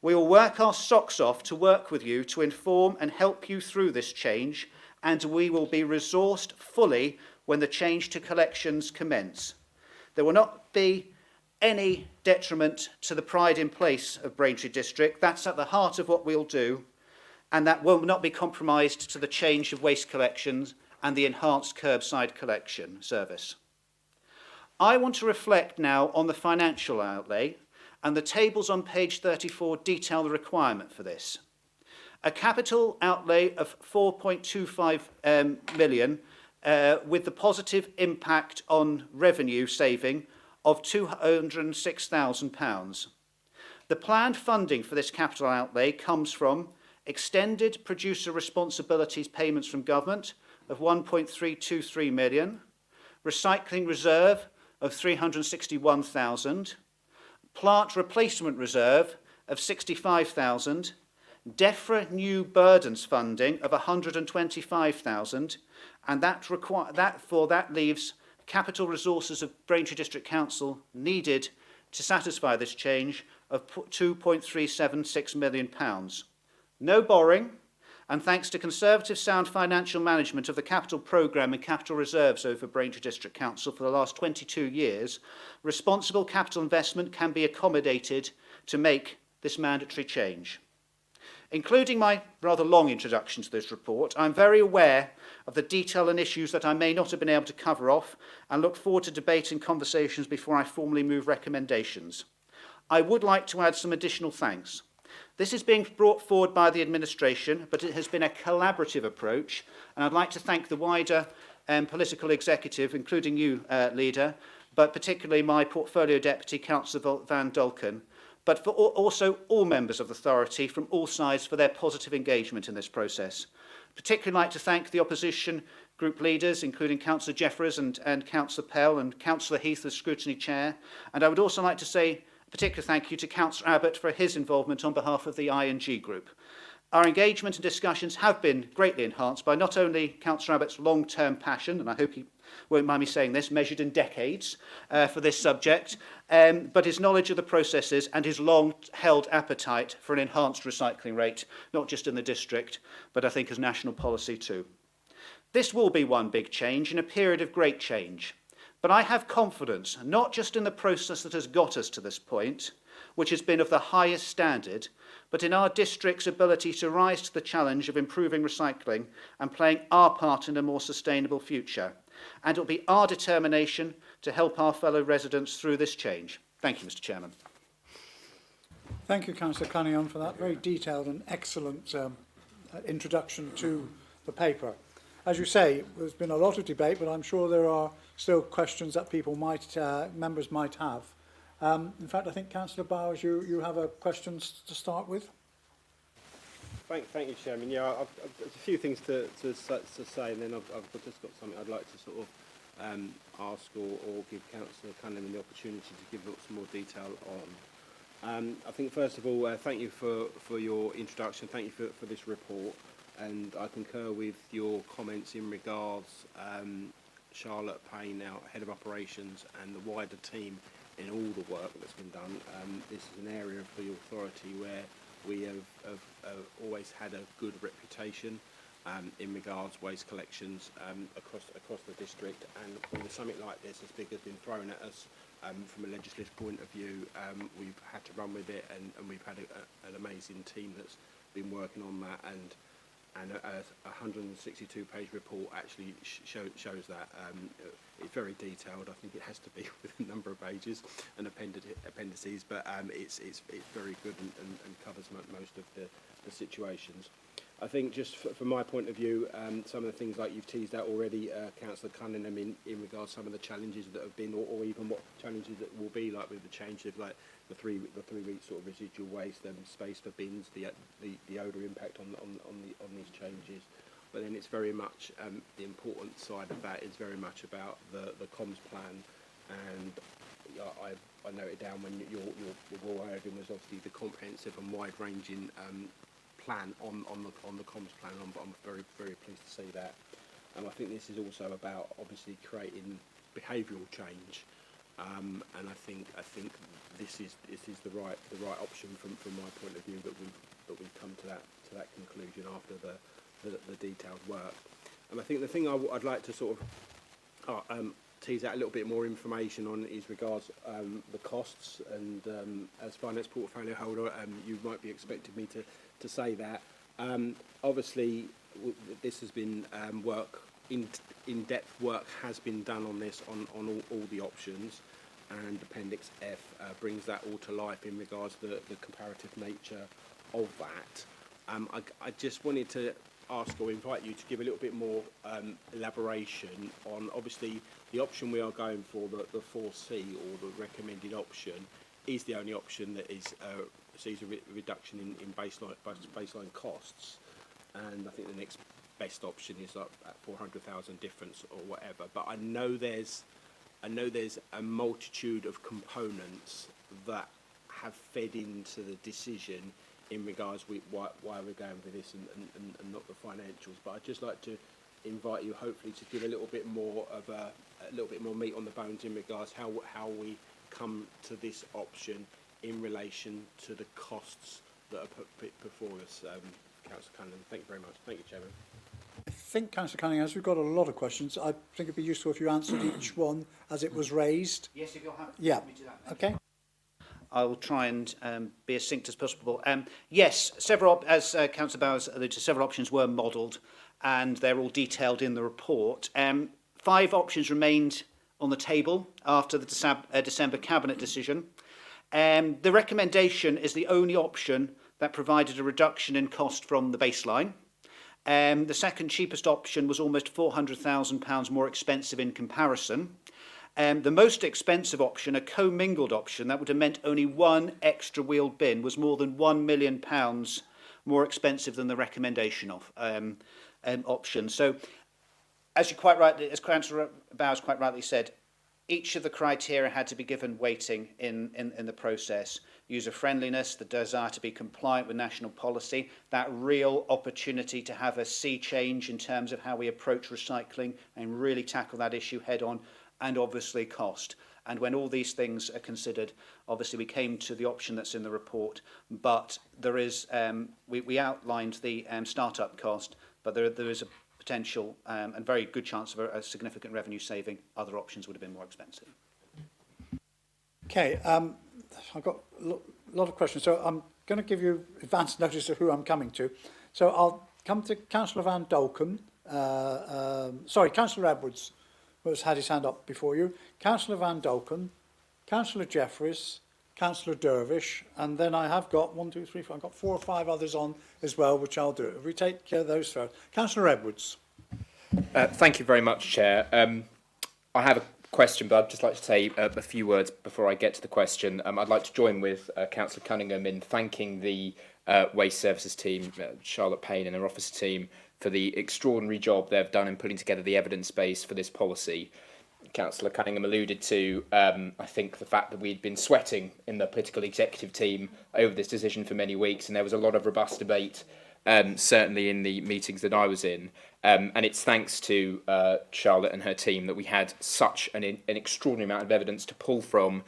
We will work our socks off to work with you to inform and help you through this change, and we will be resourced fully when the change to collections commence. There will not be any detriment to the pride in place of Braintree District. That's at the heart of what we'll do, and that will not be compromised to the change of waste collections and the enhanced curbside collection service. I want to reflect now on the financial outlay, and the tables on page 34 detail the requirement for this. A capital outlay of 4.25 million with the positive impact on revenue saving of £206,000. The planned funding for this capital outlay comes from extended producer responsibilities payments from government of 1.323 million, recycling reserve of 361,000, plant replacement reserve of 65,000, DEFRA new burdens funding of 125,000, and that leaves capital resources of Braintree District Council needed to satisfy this change of £2.376 million. No borrowing, and thanks to conservative sound financial management of the capital programme and capital reserves over Braintree District Council for the last 22 years, responsible capital investment can be accommodated to make this mandatory change. Including my rather long introduction to this report, I'm very aware of the detail and issues that I may not have been able to cover off and look forward to debate and conversations before I formally move recommendations. I would like to add some additional thanks. This is being brought forward by the administration, but it has been a collaborative approach, and I'd like to thank the wider political executive, including you, Leader, but particularly my portfolio deputy, Councillor Van Dolken, but for also all members of the authority from all sides for their positive engagement in this process. Particularly like to thank the opposition group leaders, including Councillor Jeffreys and Councillor Pell and Councillor Heath as scrutiny chair. And I would also like to say a particular thank you to Councillor Abbott for his involvement on behalf of the ING group. Our engagement and discussions have been greatly enhanced by not only Councillor Abbott's long-term passion, and I hope he won't mind me saying this, measured in decades for this subject, but his knowledge of the processes and his long-held appetite for an enhanced recycling rate, not just in the district, but I think as national policy too. This will be one big change in a period of great change, but I have confidence, not just in the process that has got us to this point, which has been of the highest standard, but in our district's ability to rise to the challenge of improving recycling and playing our part in a more sustainable future. And it will be our determination to help our fellow residents through this change. Thank you, Mr. Chairman. Thank you, Councillor Cunningham, for that very detailed and excellent introduction to the paper. As you say, there's been a lot of debate, but I'm sure there are still questions that members might have. In fact, I think, Councillor Bowers, you have a question to start with. Thank you, Chairman. Yeah, I've a few things to say, and then I've just got something I'd like to sort of ask or give Councillor Cunningham the opportunity to give some more detail on. I think, first of all, thank you for your introduction. Thank you for this report, and I concur with your comments in regards Charlotte Payne, our Head of Operations, and the wider team in all the work that's been done. This is an area of the authority where we have always had a good reputation in regards waste collections across the district, and when something like this as big has been thrown at us from a legislative point of view, we've had to run with it, and we've had an amazing team that's been working on that, and a 162-page report actually shows that. It's very detailed. I think it has to be with a number of pages and appendices, but it's very good and covers most of the situations. I think just from my point of view, some of the things like you've teased out already, Councillor Cunningham, in regards to some of the challenges that have been, or even what challenges that will be, like with the change of like the three-week sort of residual waste, space for bins, the odour impact on these changes. But then it's very much the important side of that is very much about the comms plan, and I noted down when your Royal Ireland was obviously the comprehensive and wide-ranging plan on the comms plan. I'm very pleased to see that, and I think this is also about obviously creating behavioural change, and I think this is the right option from my point of view, that we've come to that conclusion after the detailed work. And I think the thing I'd like to sort of tease out a little bit more information on is regards the costs, and as finance portfolio holder, you might be expecting me to say that. Obviously, this has been work, in-depth work has been done on this, on all the options, and Appendix F brings that all to life in regards to the comparative nature of that. I just wanted to ask or invite you to give a little bit more elaboration on, obviously, the option we are going for, the 4C, or the recommended option, is the only option that is sees a reduction in baseline costs, and I think the next best option is like at 400,000 difference or whatever. But I know there's a multitude of components that have fed into the decision in regards with why we're going with this and not the financials. But I'd just like to invite you, hopefully, to give a little bit more of a little bit more meat on the bones in regards how we come to this option in relation to the costs that are put before us. Councillor Cunningham, thank you very much. Thank you, Chairman. I think, Councillor Cunningham, as we've got a lot of questions, I think it'd be useful if you answered each one as it was raised. Yes, if you're happy. Yeah. Let me do that. Okay. I will try and be as succinct as possible. Yes, as Councillor Bowers alluded to, several options were modelled, and they're all detailed in the report. 5 options remained on the table after the December Cabinet decision. The recommendation is the only option that provided a reduction in cost from the baseline. The second cheapest option was almost £400,000 more expensive in comparison. The most expensive option, a commingled option, that would have meant only one extra wheeled bin, was more than £1 million more expensive than the recommendation of option. So, as Councillor Bowers quite rightly said, each of the criteria had to be given weighting in the process. User friendliness, the desire to be compliant with national policy, that real opportunity to have a sea change in terms of how we approach recycling and really tackle that issue head on, and obviously cost. And when all these things are considered, obviously we came to the option that's in the report, but there is, we outlined the start-up cost, but there is a potential and very good chance of a significant revenue saving. Other options would have been more expensive. Okay, I've got a lot of questions, so I'm going to give you advance notice of who I'm coming to. So I'll come to Councillor Van Dolken, Councillor Edwards, who has had his hand up before you, Councillor Van Dolken, Councillor Jeffries, Councillor Dervish, and then I have got 1, 2, 3, 4, I've got 4 or 5 others on as well, which I'll do. If we take those first. Councillor Edwards. Thank you very much, Chair. I have a question, but I'd just like to say a few words before I get to the question. I'd like to join with Councillor Cunningham in thanking the Waste Services team, Charlotte Payne and her office team, for the extraordinary job they've done in putting together the evidence base for this policy. Councillor Cunningham alluded to, I think, the fact that we'd been sweating in the political executive team over this decision for many weeks, and there was a lot of robust debate, certainly in the meetings that I was in. And it's thanks to Charlotte and her team that we had such an extraordinary amount of evidence to pull from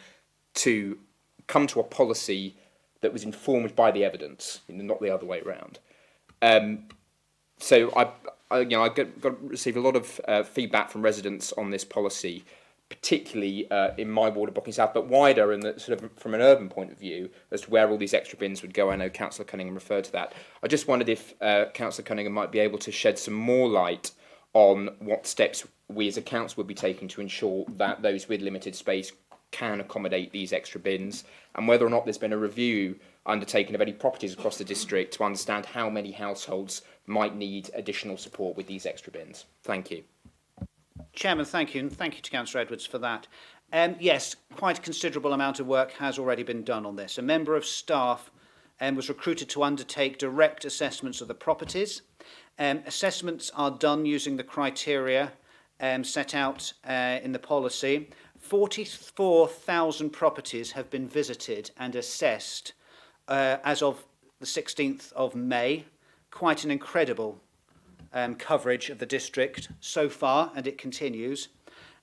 to come to a policy that was informed by the evidence, not the other way around. So I received a lot of feedback from residents on this policy, particularly in my ward of Bocking South, but wider in the sort of from an urban point of view as to where all these extra bins would go. I know Councillor Cunningham referred to that. I just wondered if Councillor Cunningham might be able to shed some more light on what steps we as a council would be taking to ensure that those with limited space can accommodate these extra bins, and whether or not there's been a review undertaken of any properties across the district to understand how many households might need additional support with these extra bins. Thank you. Chairman, thank you, and thank you to Councillor Edwards for that. Yes, quite a considerable amount of work has already been done on this. A member of staff was recruited to undertake direct assessments of the properties. Assessments are done using the criteria set out in the policy. 44,000 properties have been visited and assessed as of the 16th of May. Quite an incredible coverage of the district so far, and it continues.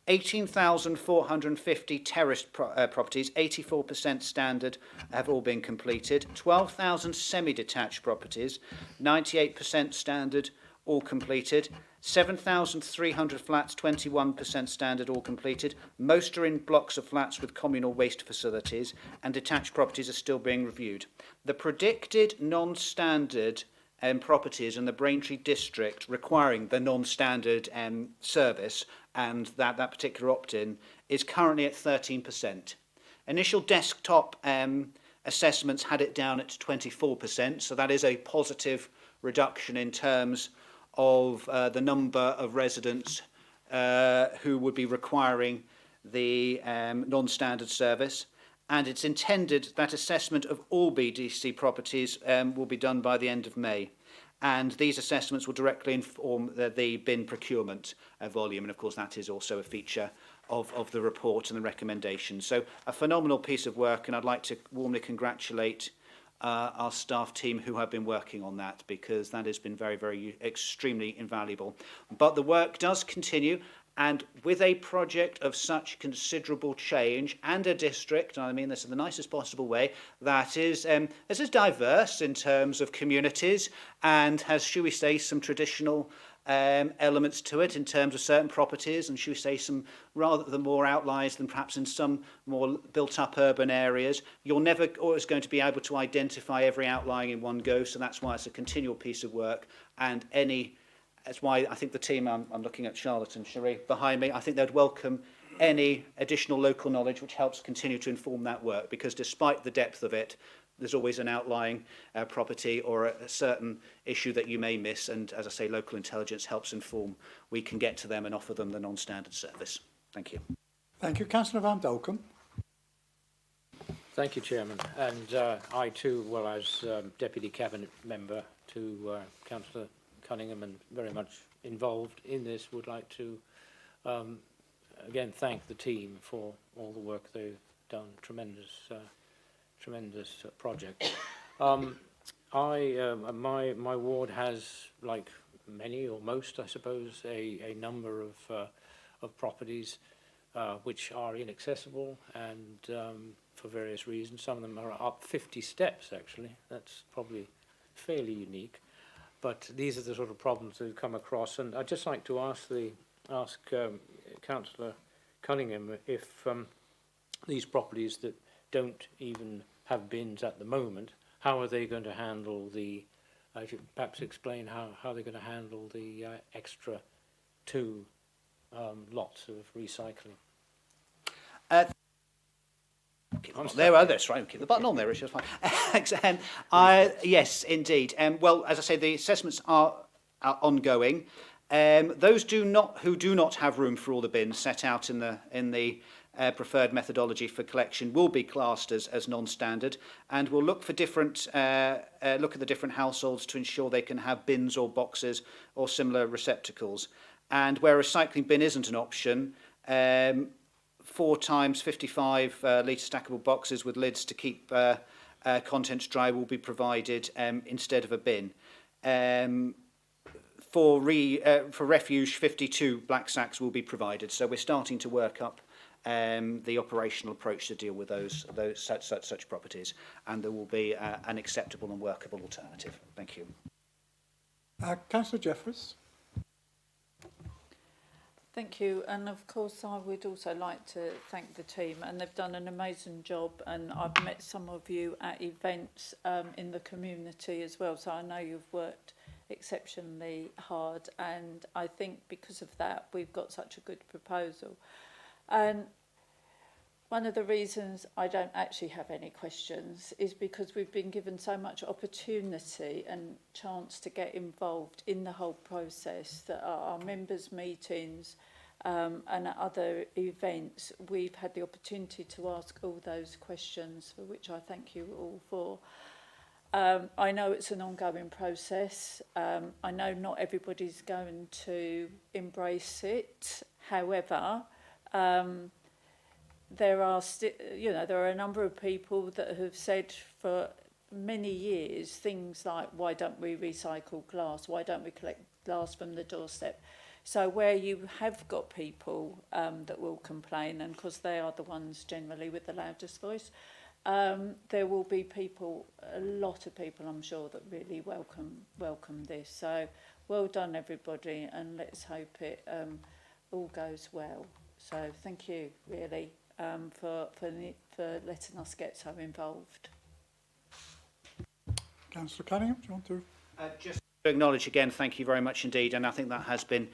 18,450 terraced properties, 84% standard, have all been completed. 12,000 semi-detached properties, 98% standard, all completed. 7,300 flats, 21% standard, all completed. Most are in blocks of flats with communal waste facilities, and detached properties are still being reviewed. The predicted non-standard properties in the Braintree district requiring the non-standard service and that particular opt-in is currently at 13%. Initial desktop assessments had it down at 24%, so that is a positive reduction in terms of the number of residents who would be requiring the non-standard service. And it's intended that assessment of all BDC properties will be done by the end of May. And these assessments will directly inform the bin procurement volume. And of course, that is also a feature of the report and the recommendations. So a phenomenal piece of work, and I'd like to warmly congratulate our staff team who have been working on that, because that has been very, extremely invaluable. But the work does continue, and with a project of such considerable change and a district, and I mean this in the nicest possible way, that is diverse in terms of communities and has, shall we say, some traditional elements to it in terms of certain properties, and should we say some rather the more outliers than perhaps in some more built-up urban areas. You're never always going to be able to identify every outlying in one go, so that's why it's a continual piece of work. And that's why I think the team, I'm looking at Charlotte and Cherie behind me, I think they'd welcome any additional local knowledge which helps continue to inform that work, because despite the depth of it, there's always an outlying property or a certain issue that you may miss, and as I say, local intelligence helps inform. We can get to them and offer them the non-standard service. Thank you. Thank you. Councillor Van Dolkum. Thank you, Chairman. And I too, well, as Deputy Cabinet Member to Councillor Cunningham and very much involved in this, would like to again thank the team for all the work they've done. Tremendous project. My ward has, like many or most, I suppose, a number of properties which are inaccessible and for various reasons. Some of them are up 50 steps, actually. That's probably fairly unique. But these are the sort of problems that we've come across. And I'd just like to ask Councillor Cunningham if these properties that don't even have bins at the moment, how are they going to handle the, if you perhaps explain how they're going to handle the extra 2 lots of recycling? That's right. Keep the button on there, it's just fine. Yes, indeed. Well, as I say, the assessments are ongoing. Those who do not have room for all the bins set out in the preferred methodology for collection will be classed as non-standard, and we'll look for look at the different households to ensure they can have bins or boxes or similar receptacles. And where a recycling bin isn't an option, 4 times 55 litre stackable boxes with lids to keep contents dry will be provided instead of a bin. For refuge, 52 black sacks will be provided. So we're starting to work up the operational approach to deal with such properties, and there will be an acceptable and workable alternative. Thank you. Councillor Jeffries. Thank you, and of course I would also like to thank the team, and they've done an amazing job, and I've met some of you at events in the community as well, so I know you've worked exceptionally hard, and I think because of that we've got such a good proposal. And one of the reasons I don't actually have any questions is because we've been given so much opportunity and chance to get involved in the whole process, that our members' meetings and at other events we've had the opportunity to ask all those questions, for which I thank you all for. I know it's an ongoing process. I know not everybody's going to embrace it. However, there are a number of people that have said for many years things like, why don't we recycle glass? Why don't we collect glass from the doorstep? So where you have got people that will complain, and because they are the ones generally with the loudest voice, there will be people, a lot of people, I'm sure, that really welcome this. So well done, everybody, and let's hope it all goes well. So thank you, really, for letting us get so involved. Councillor Cunningham, do you want to? Just to acknowledge again, thank you very much indeed, and I think that has been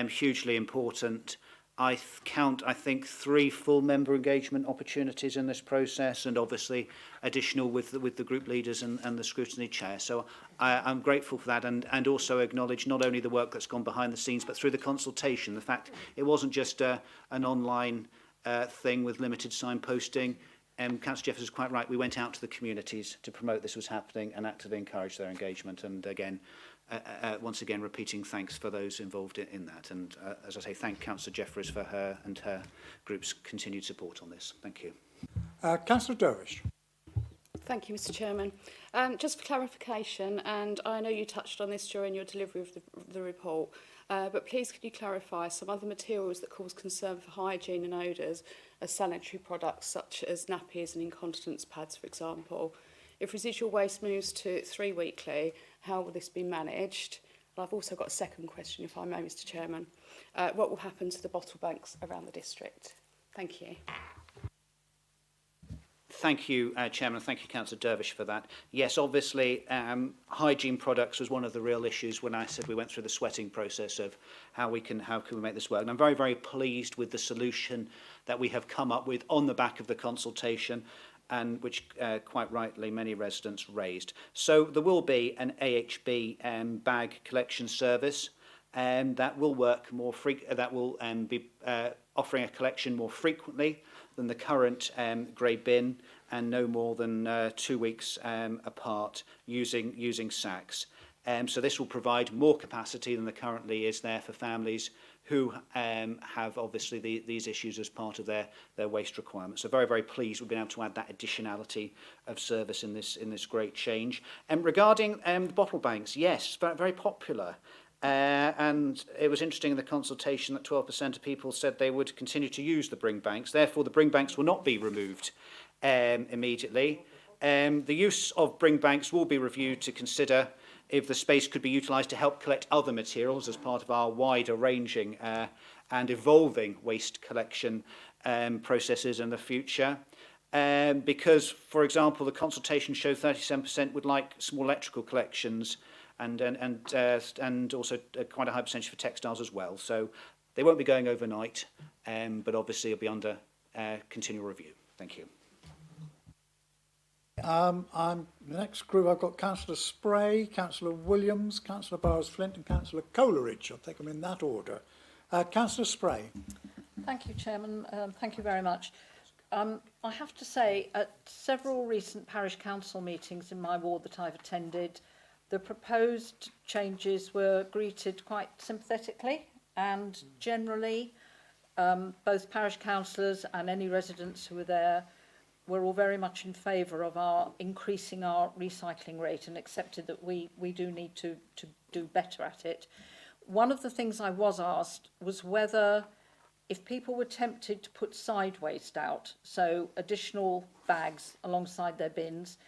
hugely important. I think 3 full member engagement opportunities in this process, and obviously additional with the group leaders and the scrutiny chair. So I'm grateful for that, and also acknowledge not only the work that's gone behind the scenes, but through the consultation. The fact it wasn't just an online thing with limited signposting. Councillor Jeffers is quite right. We went out to the communities to promote this was happening and actively encourage their engagement. And again, once again, repeating thanks for those involved in that. And as I say, thank Councillor Jeffers for her and her group's continued support on this. Thank you. Councillor Dervish. Thank you, Mr. Chairman. Just for clarification, and I know you touched on this during your delivery of the report, but please could you clarify some other materials that cause concern for hygiene and odours as sanitary products such as nappies and incontinence pads, for example? If residual waste moves to 3 weekly, how will this be managed? And I've also got a second question, if I may, Mr. Chairman. What will happen to the bottle banks around the district? Thank you. Thank you, Chairman. Thank you, Councillor Dervish, for that. Yes, obviously, hygiene products was one of the real issues when I said we went through the sweating process of how can we make this work. And I'm very, very pleased with the solution that we have come up with on the back of the consultation, and which quite rightly many residents raised. So there will be an AHB bag collection service that will work more that will be offering a collection more frequently than the current grey bin, and no more than 2 weeks apart using sacks. So this will provide more capacity than there currently is there for families who have obviously these issues as part of their waste requirements. So very, very pleased we've been able to add that additionality of service in this great change. And regarding the bottle banks, yes, very, very popular. And it was interesting in the consultation that 12% of people said they would continue to use the Bring Banks. Therefore, the Bring Banks will not be removed immediately. The use of Bring Banks will be reviewed to consider if the space could be utilised to help collect other materials as part of our wider ranging and evolving waste collection processes in the future. Because, for example, the consultation showed 37% would like small electrical collections, and also quite a high percentage for textiles as well. So they won't be going overnight, but obviously it'll be under continual review. Thank you. The next group, I've got Councillor Spray, Councillor Williams, Councillor Bowers-Flint and Councillor Coleridge. I'll take them in that order. Councillor Spray. Thank you, Chairman. Thank you very much. I have to say, at several recent parish council meetings in my ward that I've attended, the proposed changes were greeted quite sympathetically, and generally both parish councillors and any residents who were there were all very much in favour of our increasing our recycling rate and accepted that we do need to do better at it. One of the things I was asked was whether, if people were tempted to put side waste out, so additional bags alongside their bins,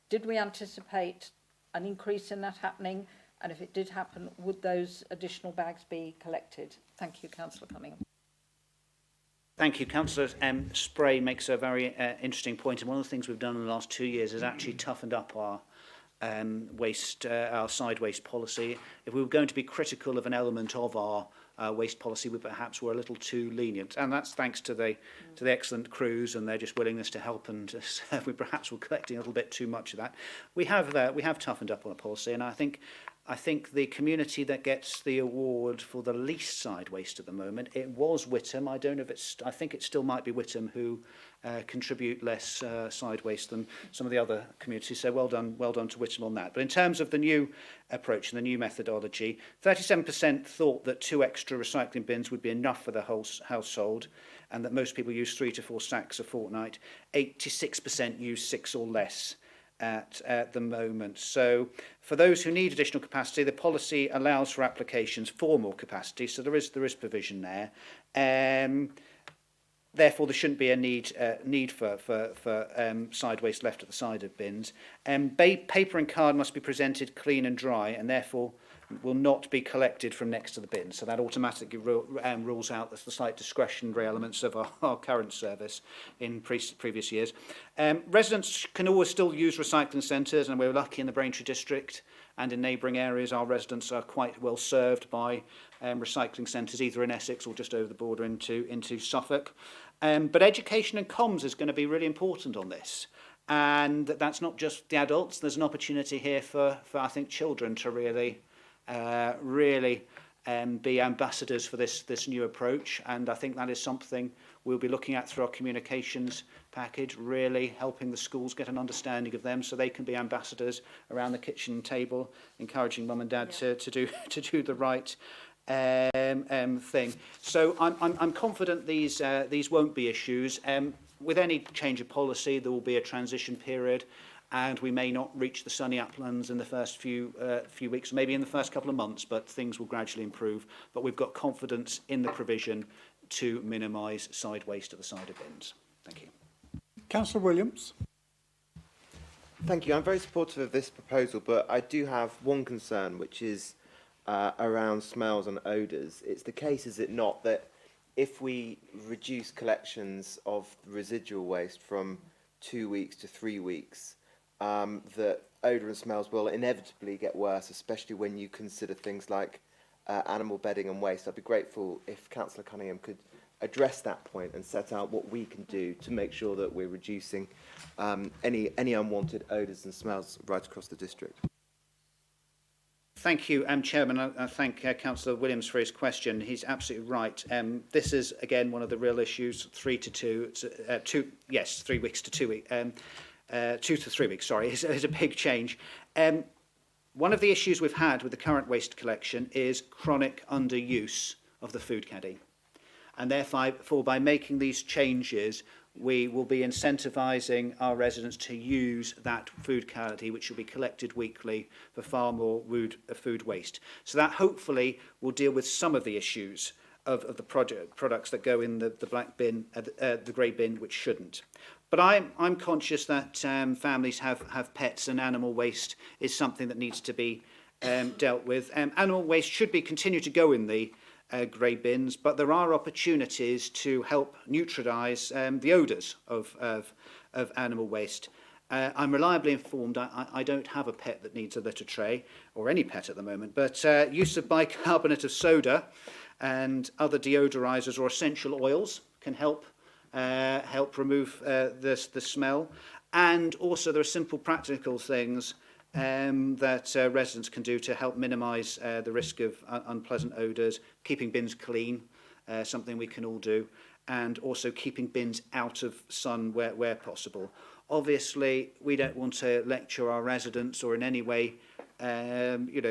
did we anticipate an increase in that happening? And if it did happen, would those additional bags be collected? Thank you, Councillor Cunningham. Thank you. Councillor Spray makes a very interesting point, and one of the things we've done in the last 2 years is actually toughened up our our side waste policy. If we were going to be critical of an element of our waste policy, we perhaps were a little too lenient, and that's thanks to the excellent crews and their just willingness to help, and we perhaps were collecting a little bit too much of that. We have toughened up on a policy, and I think the community that gets the award for the least side waste at the moment, it was Whittam. I don't know if I think it still might be Whittam who contribute less side waste than some of the other communities. So well done to Whittam on that. But in terms of the new approach and the new methodology, 37% thought that 2 extra recycling bins would be enough for the whole household, and that most people use 3 to 4 sacks a fortnight. 86% use 6 or less at the moment. So for those who need additional capacity, the policy allows for applications for more capacity, so there is provision there. therefore, there shouldn't be a need for side waste left at the side of bins. Paper and card must be presented clean and dry, and therefore will not be collected from next to the bin. So that automatically rules out the slight discretionary elements of our current service in previous years. Residents can always still use recycling centres, and we're lucky in the Braintree district and in neighbouring areas. Our residents are quite well served by recycling centres, either in Essex or just over the border into Suffolk. But education and comms is going to be really important on this. And that's not just the adults. There's an opportunity here for I think, children to really be ambassadors for this new approach, and I think that is something we'll be looking at through our communications package, really helping the schools get an understanding of them so they can be ambassadors around the kitchen table, encouraging mum and dad to do the right thing. So I'm confident these won't be issues. With any change of policy, there will be a transition period, and we may not reach the sunny uplands in the first few weeks, maybe in the first couple of months, but things will gradually improve. But we've got confidence in the provision to minimise side waste at the side of bins. Thank you. Councillor Williams. Thank you. I'm very supportive of this proposal, but I do have one concern, which is around smells and odours. It's the case, is it not, that if we reduce collections of residual waste from 2 weeks to 3 weeks, that odour and smells will inevitably get worse, especially when you consider things like animal bedding and waste. I'd be grateful if Councillor Cunningham could address that point and set out what we can do to make sure that we're reducing any unwanted odours and smells right across the district. Thank you, Chairman. I thank Councillor Williams for his question. He's absolutely right. This is, again, one of the real issues, 3 to 2, 3 weeks to 2 weeks. 2 to 3 weeks, sorry, is a big change. One of the issues we've had with the current waste collection is chronic underuse of the food caddy. And therefore, by making these changes, we will be incentivising our residents to use that food caddy, which will be collected weekly for far more food waste. So that hopefully will deal with some of the issues of the products that go in the black bin, the grey bin, which shouldn't. But I'm conscious that families have pets, and animal waste is something that needs to be dealt with. Animal waste should continue to go in the grey bins, but there are opportunities to help neutralise the odours of animal waste. I'm reliably informed, I don't have a pet that needs a litter tray, or any pet at the moment, but use of bicarbonate of soda and other deodorisers or essential oils can help remove the smell. And also there are simple practical things that residents can do to help minimise the risk of unpleasant odours, keeping bins clean, something we can all do, and also keeping bins out of sun where possible. Obviously, we don't want to lecture our residents or in any way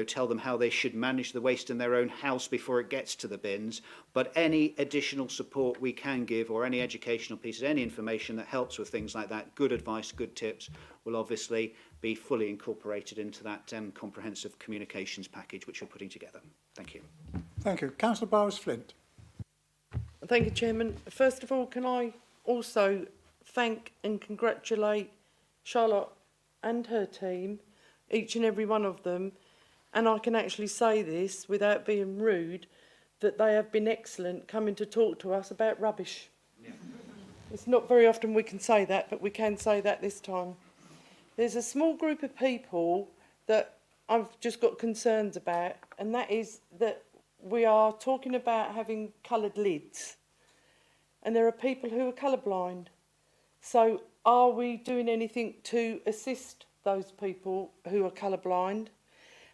tell them how they should manage the waste in their own house before it gets to the bins, but any additional support we can give, or any educational pieces, any information that helps with things like that, good advice, good tips, will obviously be fully incorporated into that comprehensive communications package which we're putting together. Thank you. Thank you. Councillor Bowers-Flint. Thank you, Chairman. First of all, can I also thank and congratulate Charlotte and her team, each and every one of them, and I can actually say this without being rude, that they have been excellent coming to talk to us about rubbish. Yeah. It's not very often we can say that, but we can say that this time. There's a small group of people that I've just got concerns about, and that is that we are talking about having coloured lids, and there are people who are colourblind. So are we doing anything to assist those people who are colourblind?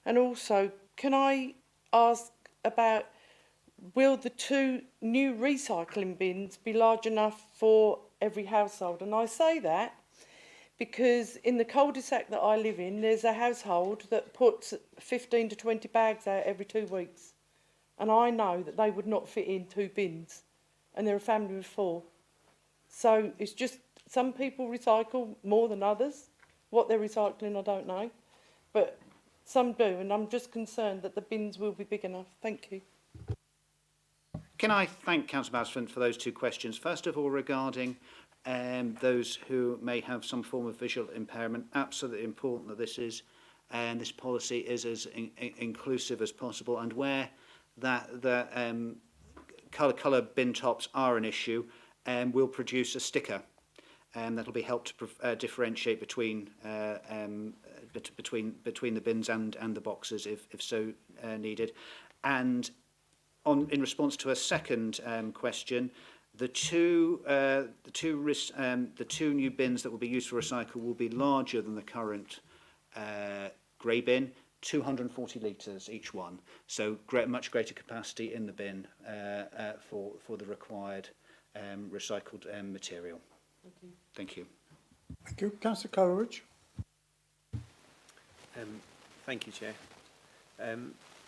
And also, can I ask about, will the 2 new recycling bins be large enough for every household? And I say that because in the cul-de-sac that I live in, there's a household that puts 15 to 20 bags out every 2 weeks. And I know that they would not fit in 2 bins. And they're a family of 4. So it's just, some people recycle more than others. What they're recycling, I don't know. But some do, and I'm just concerned that the bins will be big enough. Thank you. Can I thank Councillor Bowes for those two questions? First of all, regarding those who may have some form of visual impairment, absolutely important that this is, and this policy is as inclusive as possible, and where the colour bin tops are an issue, we'll produce a sticker that'll be helped to differentiate between between the bins and the boxes if so needed. And in response to a second question, the two new bins that will be used for recycle will be larger than the current grey bin, 240 litres each one. So much greater capacity in the bin for the required recycled material. Thank you. Thank you. Councillor Coleridge. Thank you, Chair.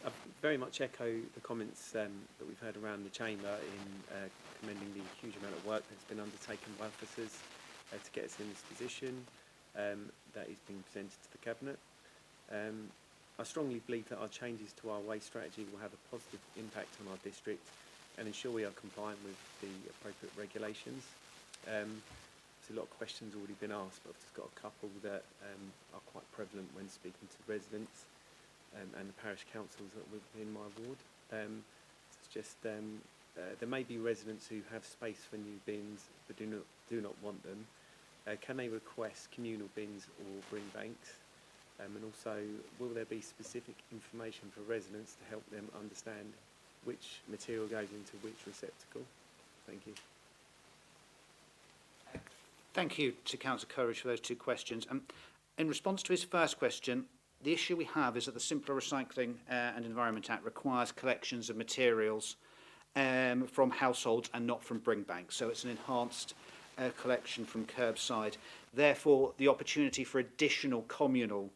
I very much echo the comments that we've heard around the Chamber in commending the huge amount of work that's been undertaken by officers to get us in this position that is being presented to the Cabinet. I strongly believe that our changes to our waste strategy will have a positive impact on our district and ensure we are compliant with the appropriate regulations. There's a lot of questions already been asked, but I've just got a couple that are quite prevalent when speaking to residents and the parish councils that were in my ward. It's just there may be residents who have space for new bins but do not want them. Can they request communal bins or bring banks? And also, will there be specific information for residents to help them understand which material goes into which receptacle? Thank you. Thank you to Councillor Courage for those two questions. In response to his first question, the issue we have is that the Simpler Recycling and Environment Act requires collections of materials from households and not from bring banks. So it's an enhanced collection from curbside. Therefore, the opportunity for additional communal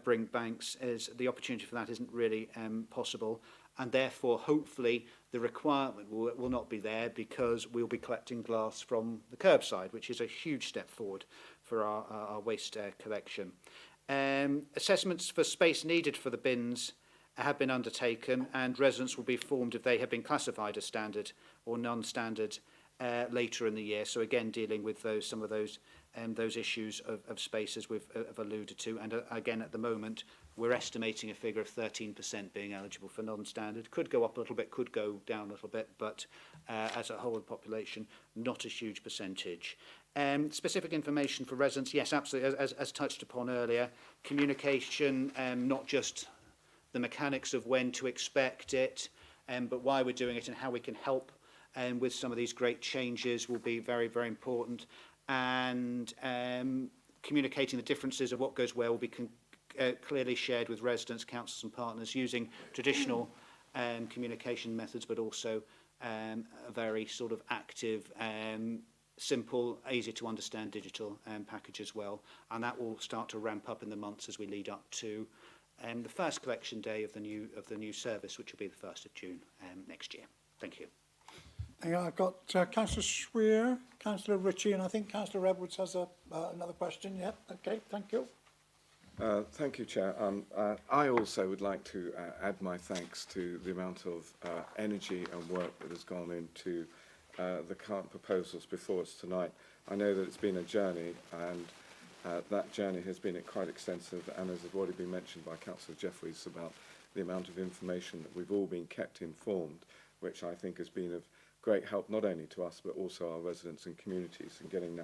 bring banks the opportunity for that isn't really possible, and therefore hopefully the requirement will not be there, because we'll be collecting glass from the curbside, which is a huge step forward for our waste collection. Assessments for space needed for the bins have been undertaken, and residents will be informed if they have been classified as standard or non-standard later in the year. So again, dealing with some of those issues of space, as we've alluded to. And again, at the moment, we're estimating a figure of 13% being eligible for non-standard. Could go up a little bit, could go down a little bit, but as a whole population, not a huge percentage. Specific information for residents, yes, absolutely, as touched upon earlier. Communication, not just the mechanics of when to expect it, but why we're doing it and how we can help with some of these great changes will be very, very important. And communicating the differences of what goes where will be clearly shared with residents, councils and partners using traditional communication methods, but also a very sort of active, simple, easy to understand digital package as well. And that will start to ramp up in the months as we lead up to the first collection day of the new service, which will be the 1st of June next year. Thank you. I've got Councillor Swear, Councillor Ritchie, and I think Councillor Edwards has another question. Yeah, okay, thank you. Thank you, Chair. I also would like to add my thanks to the amount of energy and work that has gone into the current proposals before us tonight. I know that it's been a journey, and that journey has been quite extensive, and as has already been mentioned by Councillor Jeffries about the amount of information that we've all been kept informed, which I think has been of great help not only to us but also our residents and communities in getting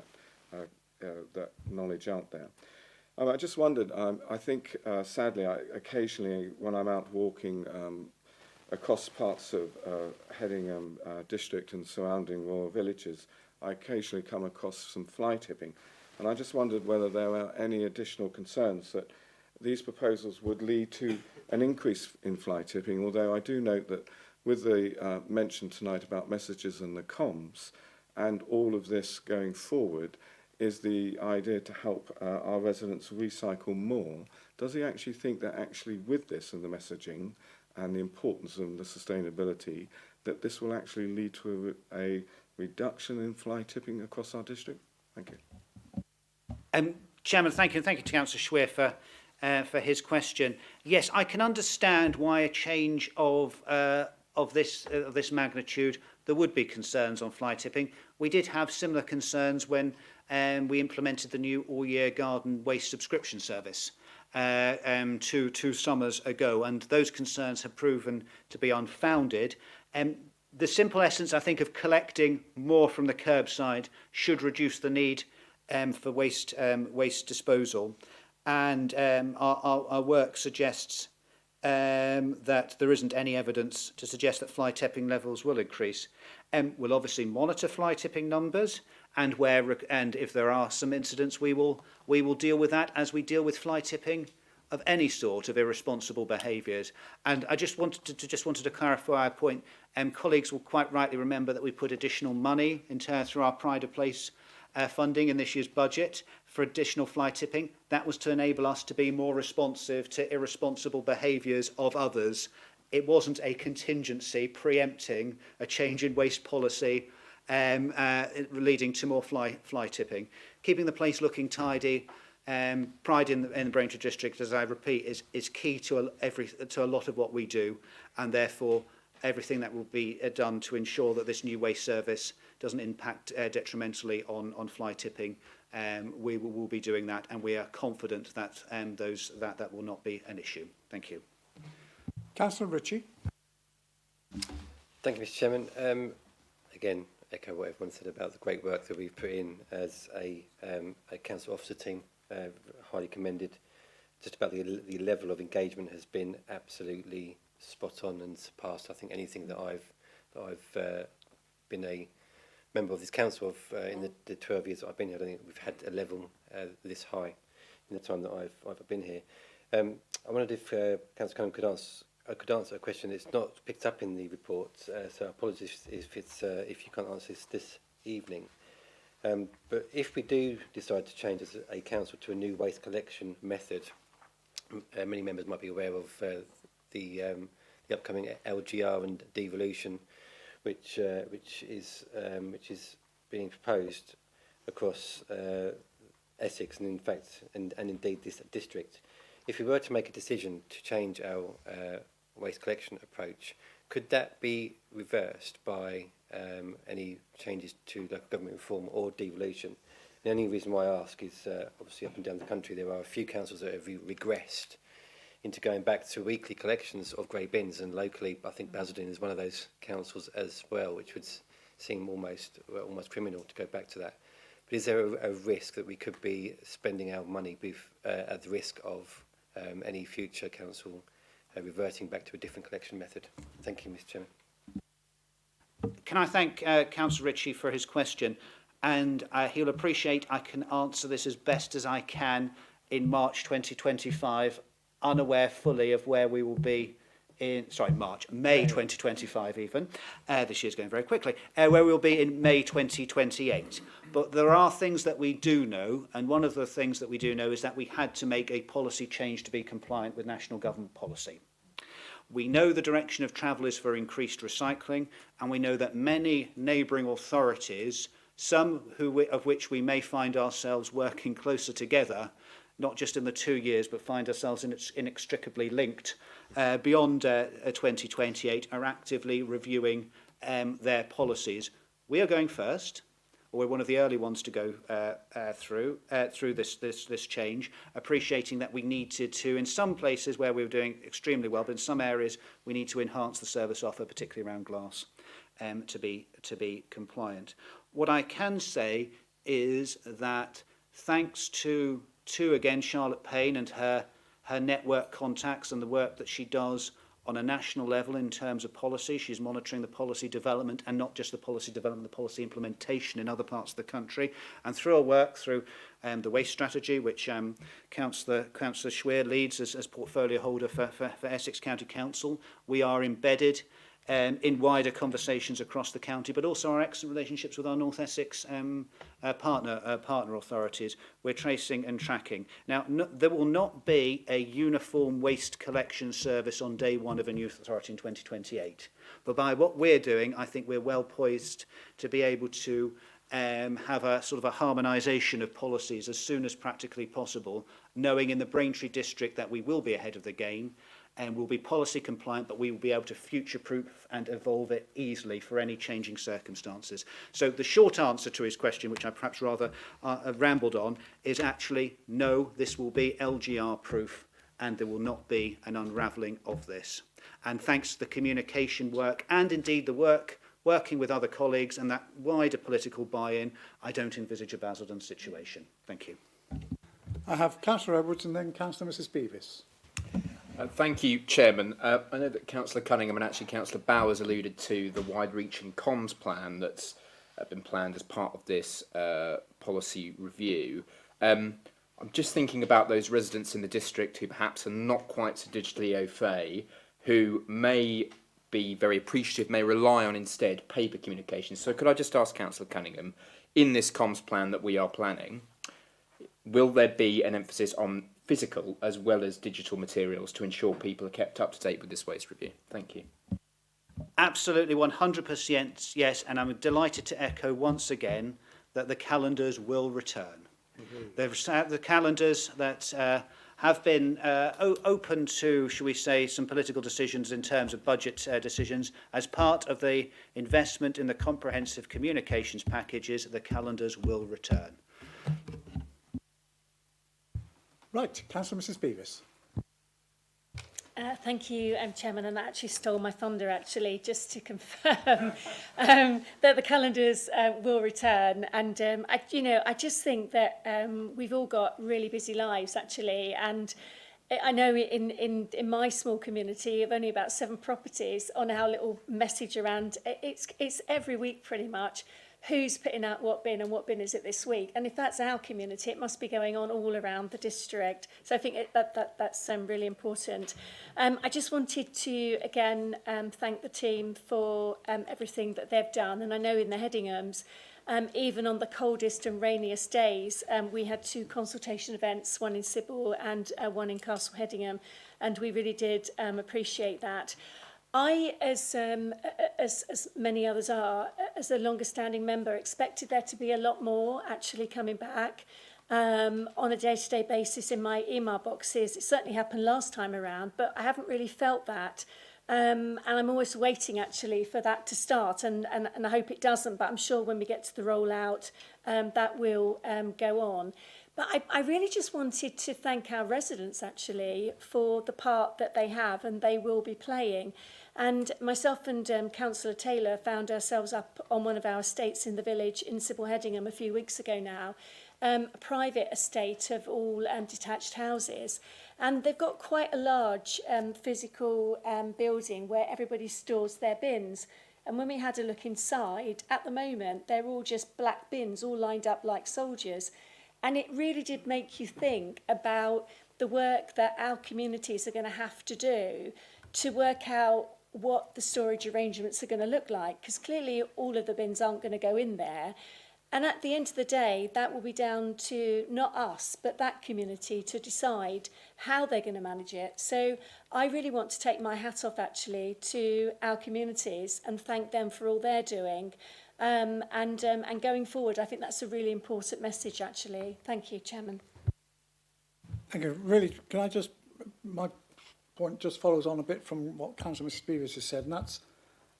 that knowledge out there. I just wondered, I think sadly occasionally when I'm out walking across parts of Headingham district and surrounding rural villages, I occasionally come across some fly tipping, and I just wondered whether there were any additional concerns that these proposals would lead to an increase in fly tipping, although I do note that with the mention tonight about messages and the comms and all of this going forward is the idea to help our residents recycle more. Does he actually think that actually with this and the messaging and the importance and the sustainability that this will actually lead to a reduction in fly tipping across our district? Thank you. Chairman, thank you. Thank you to Councillor Schwer for his question. Yes, I can understand why a change of of this magnitude, there would be concerns on fly tipping. We did have similar concerns when we implemented the new all-year garden waste subscription service 2 summers ago, and those concerns have proven to be unfounded. The simple essence, I think, of collecting more from the curbside should reduce the need for waste disposal, and our work suggests that there isn't any evidence to suggest that fly tipping levels will increase. We'll obviously monitor fly tipping numbers, and if there are some incidents, we will deal with that as we deal with fly tipping of any sort of irresponsible behaviours. And I just wanted to clarify a point. Colleagues will quite rightly remember that we put additional money through our Pride of Place funding in this year's budget for additional fly tipping. That was to enable us to be more responsive to irresponsible behaviours of others. It wasn't a contingency preempting a change in waste policy leading to more fly tipping. Keeping the place looking tidy, pride in the Braintree district, as I repeat, is key to a lot of what we do, and therefore everything that will be done to ensure that this new waste service doesn't impact detrimentally on fly tipping. We will be doing that, and we are confident that that will not be an issue. Thank you. Councillor Ritchie. Thank you, Mr. Chairman. Again, echo what everyone said about the great work that we've put in as a council officer team. Highly commended. Just about the level of engagement has been absolutely spot on and surpassed, I think, anything that I've been a member of this council of in the 12 years that I've been here. I don't think we've had a level this high in the time that I've been here. I wondered if Councillor Cunningham could answer a question that's not picked up in the report, so apologies if you can't answer this evening. But if we do decide to change as a council to a new waste collection method, many members might be aware of the upcoming LGR and devolution, which is being proposed across Essex and in fact and indeed this district. If we were to make a decision to change our waste collection approach, could that be reversed by any changes to local government reform or devolution? The only reason why I ask is obviously up and down the country there are a few councils that have regressed into going back to weekly collections of grey bins, and locally I think Basildon is one of those councils as well, which would seem almost criminal to go back to that. But is there a risk that we could be spending our money at the risk of any future council reverting back to a different collection method? Thank you, Mr. Chairman. Can I thank Councillor Ritchie for his question, and he'll appreciate I can answer this as best as I can in March 2025, unaware fully of where we will be in, May 2025 even. This year's going very quickly. Where we will be in May 2028. But there are things that we do know, and one of the things that we do know is that we had to make a policy change to be compliant with national government policy. We know the direction of travel is for increased recycling, and we know that many neighbouring authorities, some of which we may find ourselves working closer together, not just in the 2 years, but find ourselves inextricably linked beyond 2028, are actively reviewing their policies. We are going first, or we're one of the early ones to go through this change, appreciating that we needed to, in some places where we were doing extremely well, but in some areas we need to enhance the service offer, particularly around glass, to be compliant. What I can say is that thanks to again Charlotte Payne and her network contacts and the work that she does on a national level in terms of policy. She's monitoring the policy development, and not just the policy development, the policy implementation in other parts of the country. And through her work, through the waste strategy, which Councillor Schweer leads as portfolio holder for Essex County Council, we are embedded in wider conversations across the county, but also our excellent relationships with our North Essex partner authorities. We're tracing and tracking. Now, there will not be a uniform waste collection service on day one of a new authority in 2028. But by what we're doing, I think we're well poised to be able to have a sort of a harmonisation of policies as soon as practically possible, knowing in the Braintree district that we will be ahead of the game, and will be policy compliant, but we will be able to future-proof and evolve it easily for any changing circumstances. So the short answer to his question, which I perhaps rather rambled on, is actually no, this will be LGR-proof and there will not be an unravelling of this. And thanks to the communication work and indeed the working with other colleagues and that wider political buy-in, I don't envisage a Basildon situation. Thank you. I have Councillor Edwards and then Councillor Mrs Beavis. Thank you, Chairman. I know that Councillor Cunningham and actually Councillor Bowers alluded to the wide-reaching comms plan that's been planned as part of this policy review. I'm just thinking about those residents in the district who perhaps are not quite so digitally au fait, who may be very appreciative, may rely on instead paper communication. So could I just ask Councillor Cunningham, in this comms plan that we are planning, will there be an emphasis on physical as well as digital materials to ensure people are kept up to date with this waste review? Thank you. Absolutely, 100% yes, and I'm delighted to echo once again that the calendars will return. The calendars that have been open to, shall we say, some political decisions in terms of budget decisions as part of the investment in the comprehensive communications packages, the calendars will return. Right, Councillor Mrs Beavis. Thank you, Chairman, and that actually stole my thunder, actually, just to confirm that the calendars will return. And, I just think that we've all got really busy lives, actually, and I know in my small community of only about 7 properties, on our little message around, it's every week pretty much, who's putting out what bin and what bin is it this week. And if that's our community, it must be going on all around the district. So I think that's really important. I just wanted to, again, thank the team for everything that they've done. And I know in the Headinghams, even on the coldest and rainiest days, we had 2 consultation events, one in Sybil and one in Castle Headingham. And we really did appreciate that. I, as many others are, as a longer-standing member, expected there to be a lot more actually coming back on a day-to-day basis in my email boxes. It certainly happened last time around, but I haven't really felt that. And I'm always waiting, actually, for that to start, and I hope it doesn't, but I'm sure when we get to the rollout, that will go on. But I really just wanted to thank our residents, actually, for the part that they have and they will be playing. And myself and Councillor Taylor found ourselves up on one of our estates in the village in Sybil Headingham a few weeks ago now, a private estate of all detached houses. And they've got quite a large physical building where everybody stores their bins. And when we had a look inside, at the moment, they're all just black bins, all lined up like soldiers. And it really did make you think about the work that our communities are going to have to do to work out what the storage arrangements are going to look like, because clearly all of the bins aren't going to go in there. And at the end of the day, that will be down to not us, but that community to decide how they're going to manage it. So I really want to take my hat off, actually, to our communities and thank them for all they're doing. And going forward, I think that's a really important message, actually. Thank you, Chairman. Thank you. Really, can I just, my point just follows on a bit from what Councillor Mrs Beavis has said, and that's,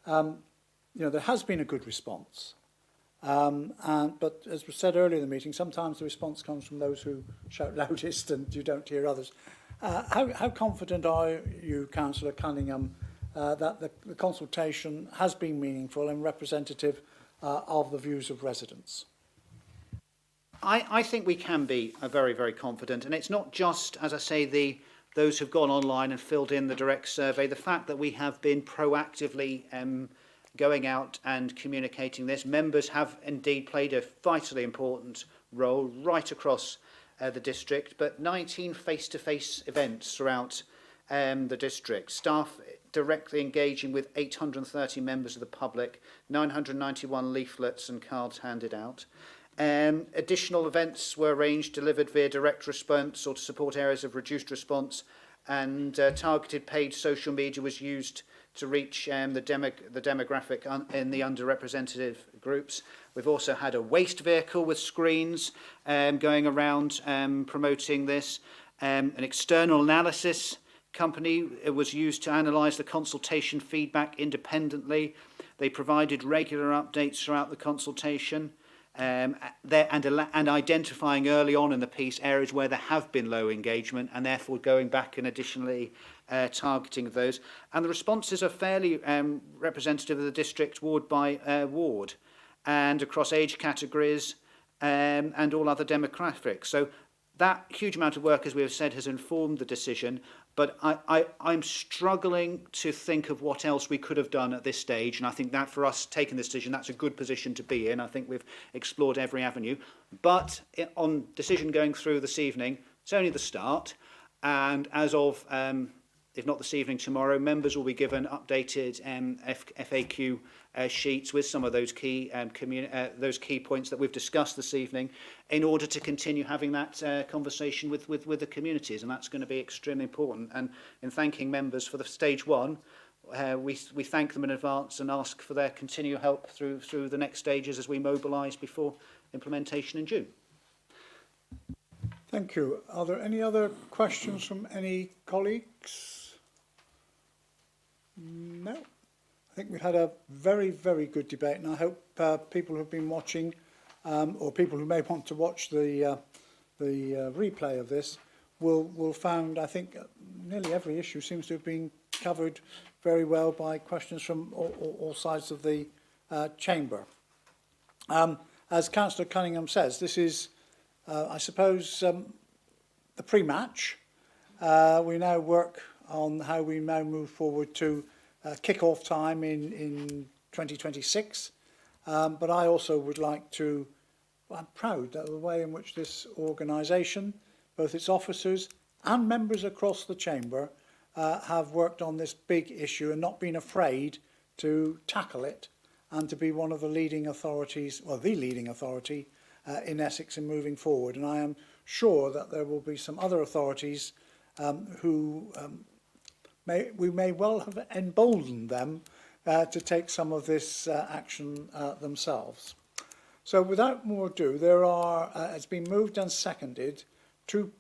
there has been a good response. But as was said earlier in the meeting, sometimes the response comes from those who shout loudest and you don't hear others. How confident are you, Councillor Cunningham, that the consultation has been meaningful and representative of the views of residents? I think we can be very, very confident. And it's not just, as I say, those who've gone online and filled in the direct survey. The fact that we have been proactively going out and communicating this. Members have indeed played a vitally important role right across the district, but 19 face-to-face events throughout the district. Staff directly engaging with 830 members of the public, 991 leaflets and cards handed out. Additional events were arranged, delivered via direct response or to support areas of reduced response, and targeted paid social media was used to reach the demographic in the underrepresented groups. We've also had a waste vehicle with screens going around promoting this, an external analysis company. It was used to analyse the consultation feedback independently. They provided regular updates throughout the consultation, and identifying early on in the piece areas where there have been low engagement, and therefore going back and additionally targeting those. And the responses are fairly representative of the district ward by ward and across age categories and all other demographics. So that huge amount of work, as we have said, has informed the decision, but I'm struggling to think of what else we could have done at this stage, and I think that for us taking this decision, that's a good position to be in. I think we've explored every avenue, but on decision going through this evening, it's only the start, and as of, if not this evening, tomorrow, members will be given updated FAQ sheets with some of those key points that we've discussed this evening, in order to continue having that conversation with the communities, and that's going to be extremely important. And in thanking members for the stage one, we thank them in advance and ask for their continued help through the next stages as we mobilise before implementation in June. Thank you. Are there any other questions from any colleagues? No. I think we've had a very, very good debate, and I hope people who have been watching, or people who may want to watch the replay of this, will find, I think, nearly every issue seems to have been covered very well by questions from all sides of the chamber. As Councillor Cunningham says, this is, I suppose, the pre-match. We now work on how we now move forward to kick-off time in 2026. But I also would like to, I'm proud that the way in which this organisation, both its officers and members across the chamber, have worked on this big issue and not been afraid to tackle it and to be one of the leading authorities, or the leading authority in Essex in moving forward. And I am sure that there will be some other authorities who we may well have emboldened them to take some of this action themselves. So without more ado, there are, it's been moved and seconded to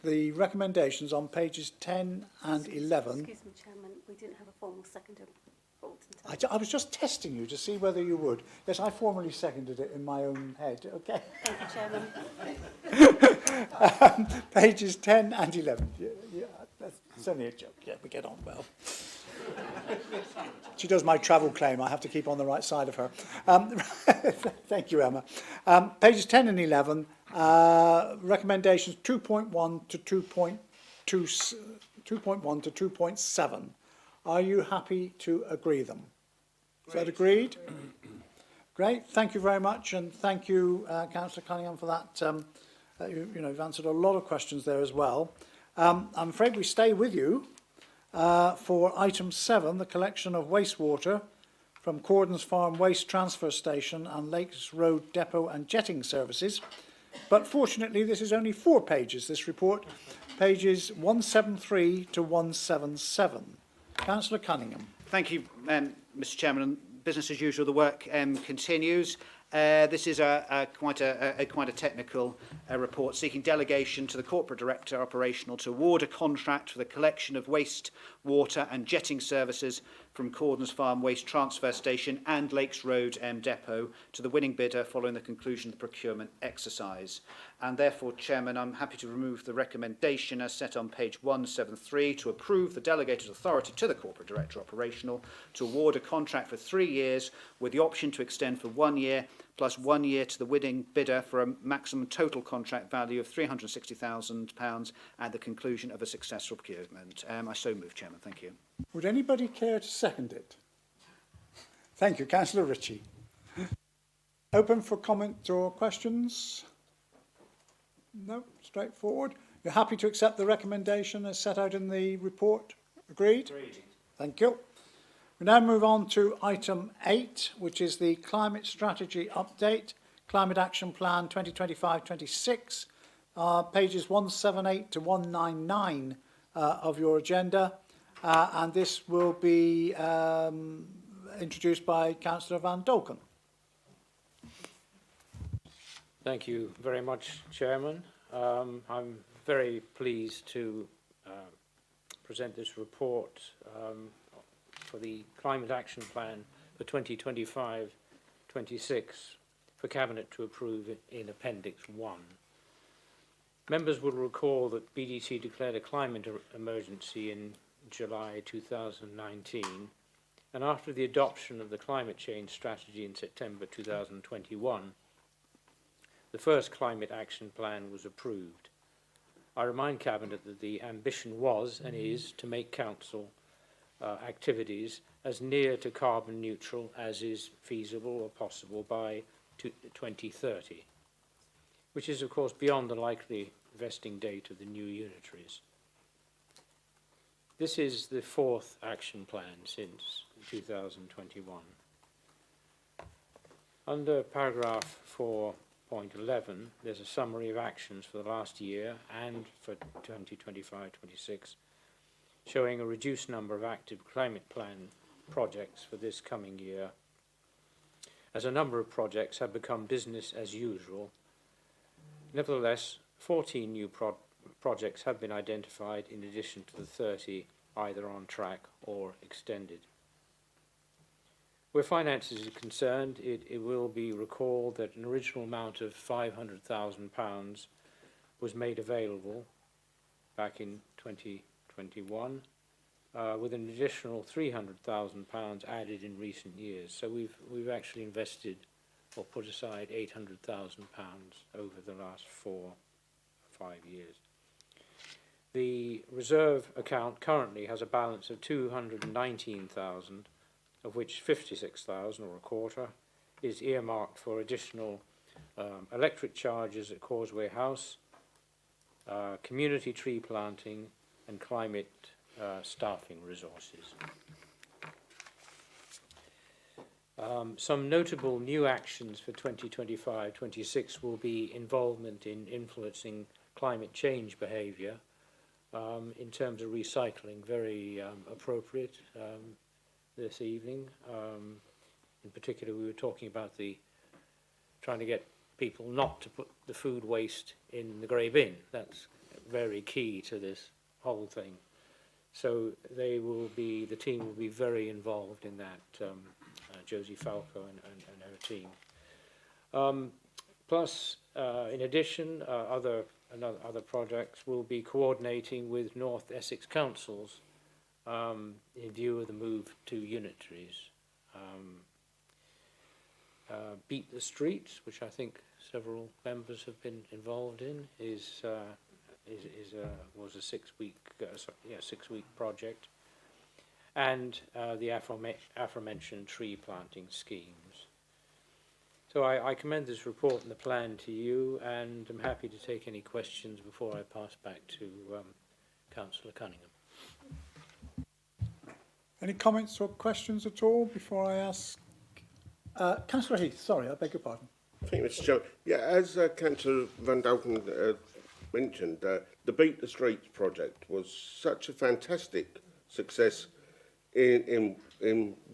the recommendations on pages 10 and 11. Excuse me, Chairman, we didn't have a formal seconder. I was just testing you to see whether you would. Yes, I formally seconded it in my own head. Okay. Thank you, Chairman. Pages 10 and 11. Yeah, that's only a joke. Yeah, we get on well. She does my travel claim. I have to keep on the right side of her. Thank you, Emma. Pages 10 and 11, recommendations 2.1 to 2.1 to 2.7. Are you happy to agree them? Is that agreed? Great. Thank you very much, and thank you, Councillor Cunningham, for that. You've answered a lot of questions there as well. I'm afraid we stay with you for item 7, the collection of wastewater from Cordons Farm Waste Transfer Station and Lakes Road Depot and Jetting Services. But fortunately, this is only 4 pages, this report, pages 173 to 177. Councillor Cunningham. Thank you, Mr Chairman. Business as usual, the work continues. This is quite a technical report seeking delegation to the Corporate Director Operational to award a contract for the collection of waste, water and jetting services from Cordons Farm Waste Transfer Station and Lakes Road Depot to the winning bidder following the conclusion of the procurement exercise. And therefore, Chairman, I'm happy to remove the recommendation as set on page 173 to approve the delegated authority to the Corporate Director Operational to award a contract for 3 years with the option to extend for 1 year plus 1 year to the winning bidder for a maximum total contract value of £360,000 at the conclusion of a successful procurement. I so move, Chairman. Thank you. Would anybody care to second it? Thank you. Councillor Ritchie. Open for comment or questions? No, straightforward. You're happy to accept the recommendation as set out in the report? Agreed? Agreed. Thank you. We now move on to item 8, which is the Climate Strategy Update, Climate Action Plan 2025-26, pages 178 to 199 of your agenda, and this will be introduced by Councillor Van Dolken. Thank you very much, Chairman. I'm very pleased to present this report for the Climate Action Plan for 2025-26 for Cabinet to approve in Appendix 1. Members will recall that BDC declared a climate emergency in July 2019, and after the adoption of the climate change strategy in September 2021, the first climate action plan was approved. I remind Cabinet that the ambition was and is to make Council activities as near to carbon neutral as is feasible or possible by 2030, which is of course beyond the likely vesting date of the new unitaries. This is the fourth action plan since 2021. Under paragraph 4.11, there's a summary of actions for the last year and for 2025-26, showing a reduced number of active climate plan projects for this coming year, as a number of projects have become business as usual. Nevertheless, 14 new projects have been identified in addition to the 30 either on track or extended. Where finances are concerned, it will be recalled that an original amount of £500,000 was made available back in 2021, with an additional £300,000 added in recent years. So we've actually invested or put aside £800,000 over the last 4 or 5 years. The reserve account currently has a balance of 219,000, of which 56,000, or a quarter, is earmarked for additional electric charges at Causeway House, community tree planting, and climate staffing resources. Some notable new actions for 2025-26 will be involvement in influencing climate change behaviour in terms of recycling, very appropriate this evening. In particular, we were talking about trying to get people not to put the food waste in the grey bin. That's very key to this whole thing. So the team will be very involved in that, Josie Falco and her team. Plus, in addition, other projects will be coordinating with North Essex councils in view of the move to unitaries. Beat the Streets, which I think several members have been involved in, was a 6-week project, and the aforementioned tree planting schemes. So I commend this report and the plan to you, and I'm happy to take any questions before I pass back to Councillor Cunningham. Any comments or questions at all before I ask? Councillor Heath, sorry, I beg your pardon. Thank you, Mr. Chairman. Yeah, as Councillor Van Dalken mentioned, the Beat the Streets project was such a fantastic success in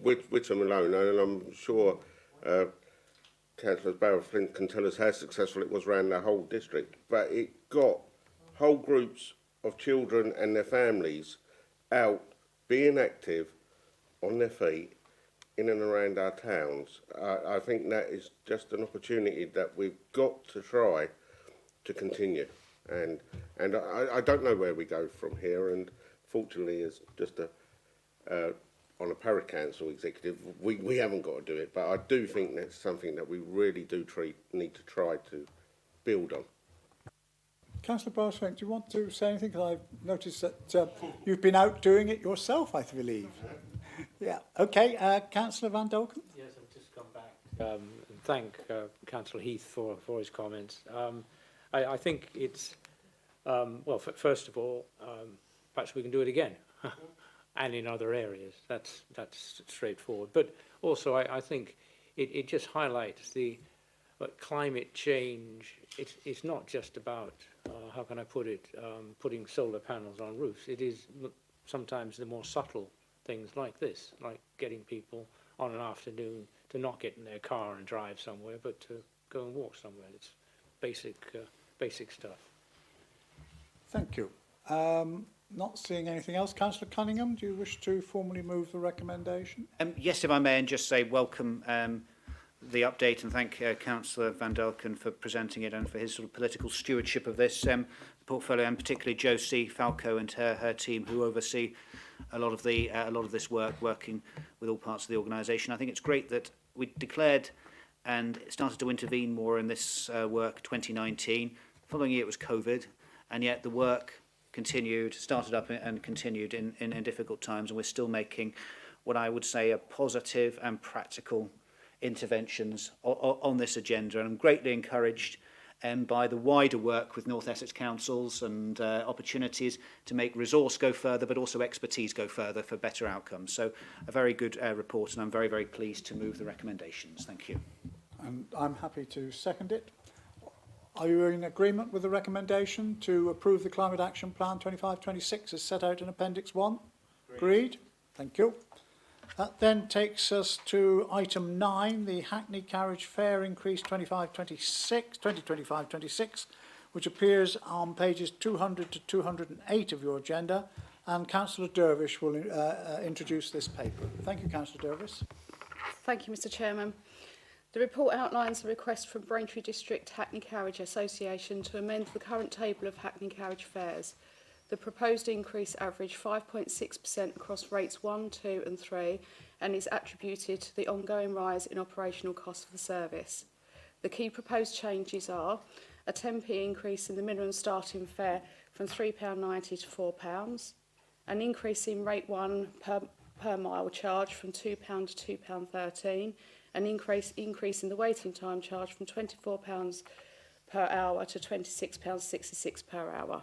Witham alone, and I'm sure Councillor Barrow-Flint can tell us how successful it was around the whole district. But it got whole groups of children and their families out being active on their feet in and around our towns. I think that is just an opportunity that we've got to try to continue. And I don't know where we go from here, and fortunately as just on a parish council executive, we haven't got to do it, but I do think that's something that we really do need to try to build on. Councillor Barrow-Flint, do you want to say anything? Because I've noticed that you've been out doing it yourself, I believe. Yeah, okay. Councillor Van Dalken? Yes, I've just come back and thank Councillor Heath for his comments. I think it's, well, first of all, perhaps we can do it again. And in other areas, that's straightforward. But also, I think it just highlights climate change. It's not just about how can I put it, putting solar panels on roofs. It is sometimes the more subtle things like this, like getting people on an afternoon to not get in their car and drive somewhere, but to go and walk somewhere. It's basic stuff. Thank you. Not seeing anything else. Councillor Cunningham, do you wish to formally move the recommendation? Yes, if I may, and just say welcome the update and thank Councillor Van Delken for presenting it and for his sort of political stewardship of this portfolio, and particularly Josie Falco and her team who oversee a lot of this work, working with all parts of the organisation. I think it's great that we declared and started to intervene more in this work 2019. The following year it was COVID, and yet the work continued, started up and continued in difficult times, and we're still making what I would say are positive and practical interventions on this agenda. And I'm greatly encouraged by the wider work with North Essex councils and opportunities to make resource go further, but also expertise go further for better outcomes. So a very good report, and I'm very, very pleased to move the recommendations. Thank you. And I'm happy to second it. Are you in agreement with the recommendation to approve the Climate Action Plan 25-26 as set out in Appendix 1? Agreed. Thank you. That then takes us to item 9, the Hackney Carriage Fare Increase 2025-26, which appears on pages 200 to 208 of your agenda, and Councillor Dervish will introduce this paper. Thank you, Councillor Dervish. Thank you, Mr Chairman. The report outlines a request from Braintree District Hackney Carriage Association to amend the current table of Hackney carriage fares. The proposed increase averaged 5.6% across rates 1, 2 and 3 and is attributed to the ongoing rise in operational costs for the service. The key proposed changes are a 10p increase in the minimum starting fare from £3.90 to £4, an increase in rate 1 per mile charge from £2 to £2.13, an increase in the waiting time charge from £24 per hour to £26.66 per hour.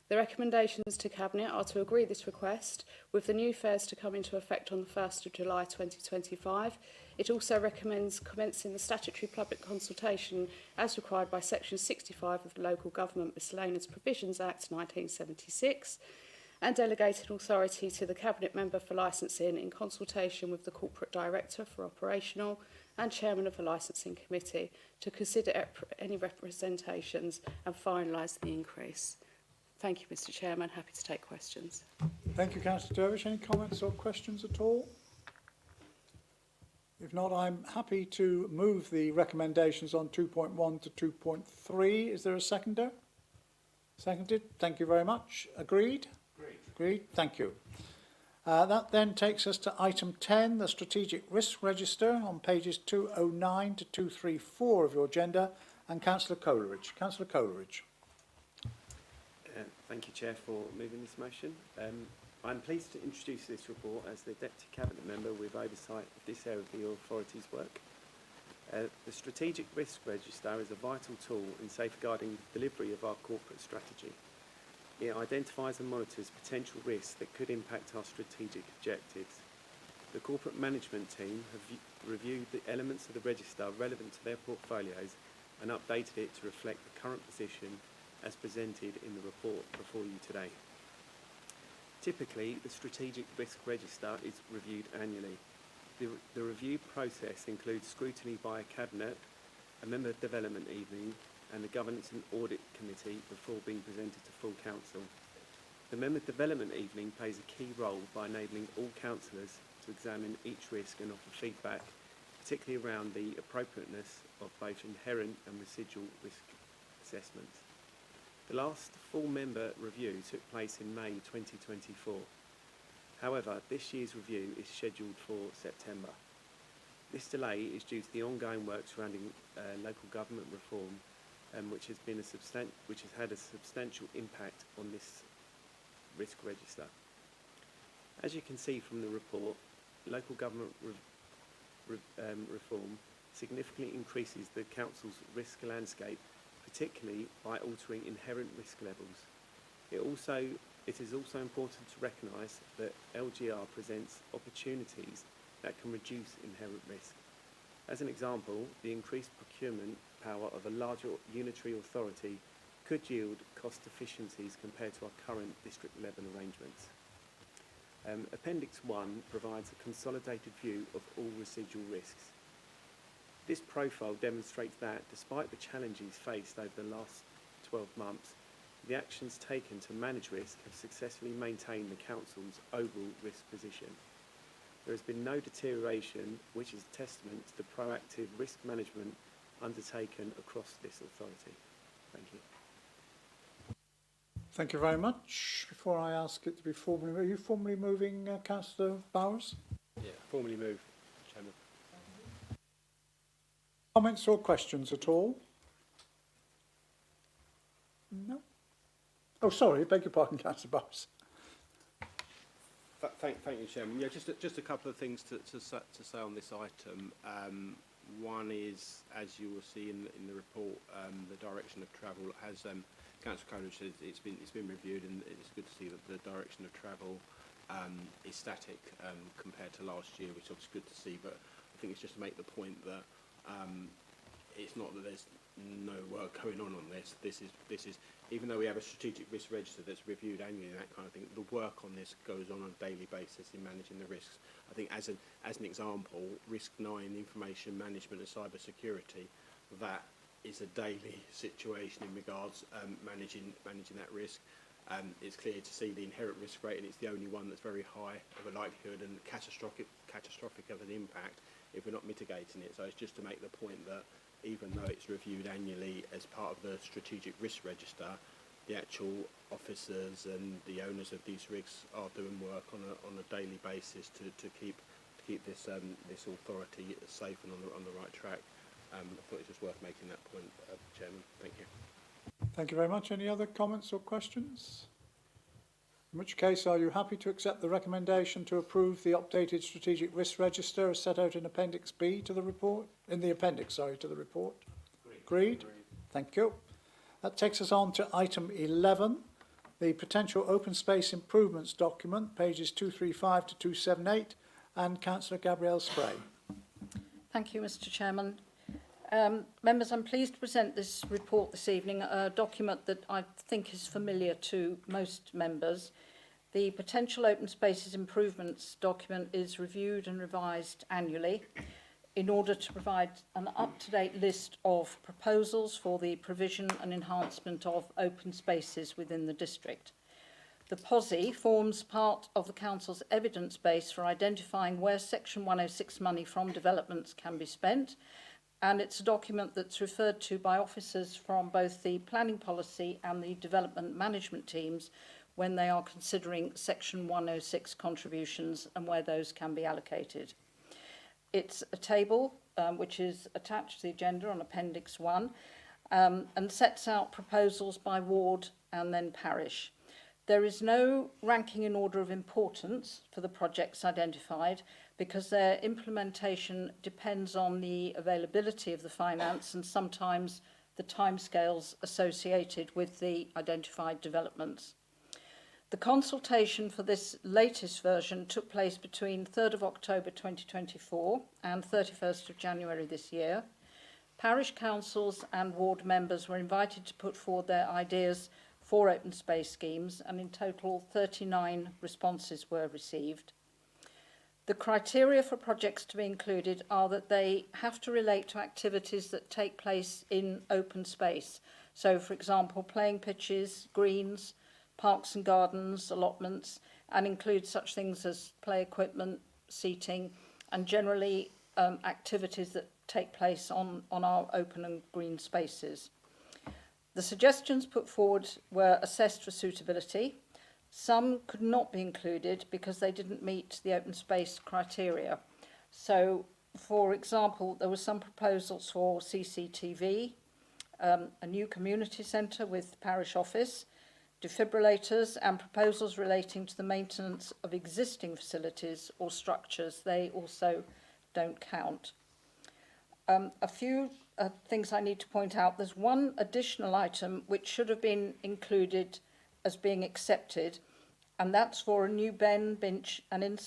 The recommendations to Cabinet are to agree this request, with the new fares to come into effect on the 1st of July 2025. It also recommends commencing the statutory public consultation as required by Section 65 of the Local Government Miscellaneous Provisions Act 1976, and delegating authority to the Cabinet Member for Licensing in consultation with the Corporate Director for Operational and Chairman of the Licensing Committee to consider any representations and finalise the increase. Thank you, Mr Chairman. Happy to take questions. Thank you, Councillor Dervish. Any comments or questions at all? If not, I'm happy to move the recommendations on 2.1 to 2.3. Is there a seconder? Seconded. Thank you very much. Agreed? Agreed. Thank you. That then takes us to item 10, the Strategic Risk Register, on pages 209 to 234 of your agenda, and Councillor Coleridge. Councillor Coleridge. Thank you, Chair, for moving this motion. I'm pleased to introduce this report as the Deputy Cabinet Member with oversight of this area of the authority's work. The Strategic Risk Register is a vital tool in safeguarding the delivery of our corporate strategy. It identifies and monitors potential risks that could impact our strategic objectives. The corporate management team have reviewed the elements of the register relevant to their portfolios and updated it to reflect the current position as presented in the report before you today. Typically, the Strategic Risk Register is reviewed annually. The review process includes scrutiny by a Cabinet, a Member Development Evening, and the Governance and Audit Committee before being presented to full Council. The Member Development Evening plays a key role by enabling all councillors to examine each risk and offer feedback, particularly around the appropriateness of both inherent and residual risk assessments. The last full member review took place in May 2024. However, this year's review is scheduled for September. This delay is due to the ongoing work surrounding local government reform, which has had a substantial impact on this risk register. As you can see from the report, local government reform significantly increases the council's risk landscape, particularly by altering inherent risk levels. It is also important to recognise that LGR presents opportunities that can reduce inherent risk. As an example, the increased procurement power of a larger unitary authority could yield cost efficiencies compared to our current district level arrangements. Appendix 1 provides a consolidated view of all residual risks. This profile demonstrates that, despite the challenges faced over the last 12 months, The actions taken to manage risk have successfully maintained the Council's overall risk position. There has been no deterioration, which is a testament to the proactive risk management undertaken across this authority. Thank you. Thank you very much. Before I ask it to be formally, are you formally moving, Councillor Bowers? Yeah, formally move, Chairman. Comments or questions at all? No. Oh, sorry, beg your pardon, Councillor Bowers. Thank you, Chairman. Yeah, just a couple of things to say on this item. One is, as you will see in the report, the direction of travel has Councillor Coleridge said it's been reviewed, and it's good to see that the direction of travel is static compared to last year, which is obviously good to see. But I think it's just to make the point that it's not that there's no work going on this. This is even though we have a strategic risk register that's reviewed annually and that kind of thing, the work on this goes on a daily basis in managing the risks. I think as an example, Risk 9, information management and cyber security, that is a daily situation in regards managing that risk. It's clear to see the inherent risk rate, and it's the only one that's very high of a likelihood and catastrophic of an impact if we're not mitigating it. So it's just to make the point that even though it's reviewed annually as part of the strategic risk register, the actual officers and the owners of these risks are doing work on a daily basis to keep this authority safe and on the right track. I thought it was worth making that point, Chairman. Thank you. Thank you very much. Any other comments or questions? In which case, are you happy to accept the recommendation to approve the updated strategic risk register as set out in Appendix B to the report? In the appendix, sorry, to the report. Agreed. Thank you. That takes us on to item 11, the potential open space improvements document, pages 235 to 278, and Councillor Gabrielle Spray. Thank you, Mr. Chairman. Members, I'm pleased to present this report this evening, a document that I think is familiar to most members. The Potential Open Spaces Improvements document is reviewed and revised annually in order to provide an up-to-date list of proposals for the provision and enhancement of open spaces within the district. The POSI forms part of the Council's evidence base for identifying where Section 106 money from developments can be spent, and it's a document that's referred to by officers from both the planning policy and the development management teams when they are considering Section 106 contributions and where those can be allocated. It's a table which is attached to the agenda on Appendix 1 and sets out proposals by ward and then parish. There is no ranking in order of importance for the projects identified because their implementation depends on the availability of the finance and sometimes the timescales associated with the identified developments. The consultation for this latest version took place between 3rd of October 2024 and 31st of January this year. Parish councils and ward members were invited to put forward their ideas for open space schemes, and in total 39 responses were received. The criteria for projects to be included are that they have to relate to activities that take place in open space. So, for example, playing pitches, greens, parks and gardens, allotments, and include such things as play equipment, seating, and generally activities that take place on our open and green spaces. The suggestions put forward were assessed for suitability. Some could not be included because they didn't meet the open space criteria. So, for example, there were some proposals for CCTV, a new community centre with parish office, defibrillators, and proposals relating to the maintenance of existing facilities or structures. They also don't count. A few things I need to point out. There's one additional item which should have been included as being accepted, and that's for a new bench, bin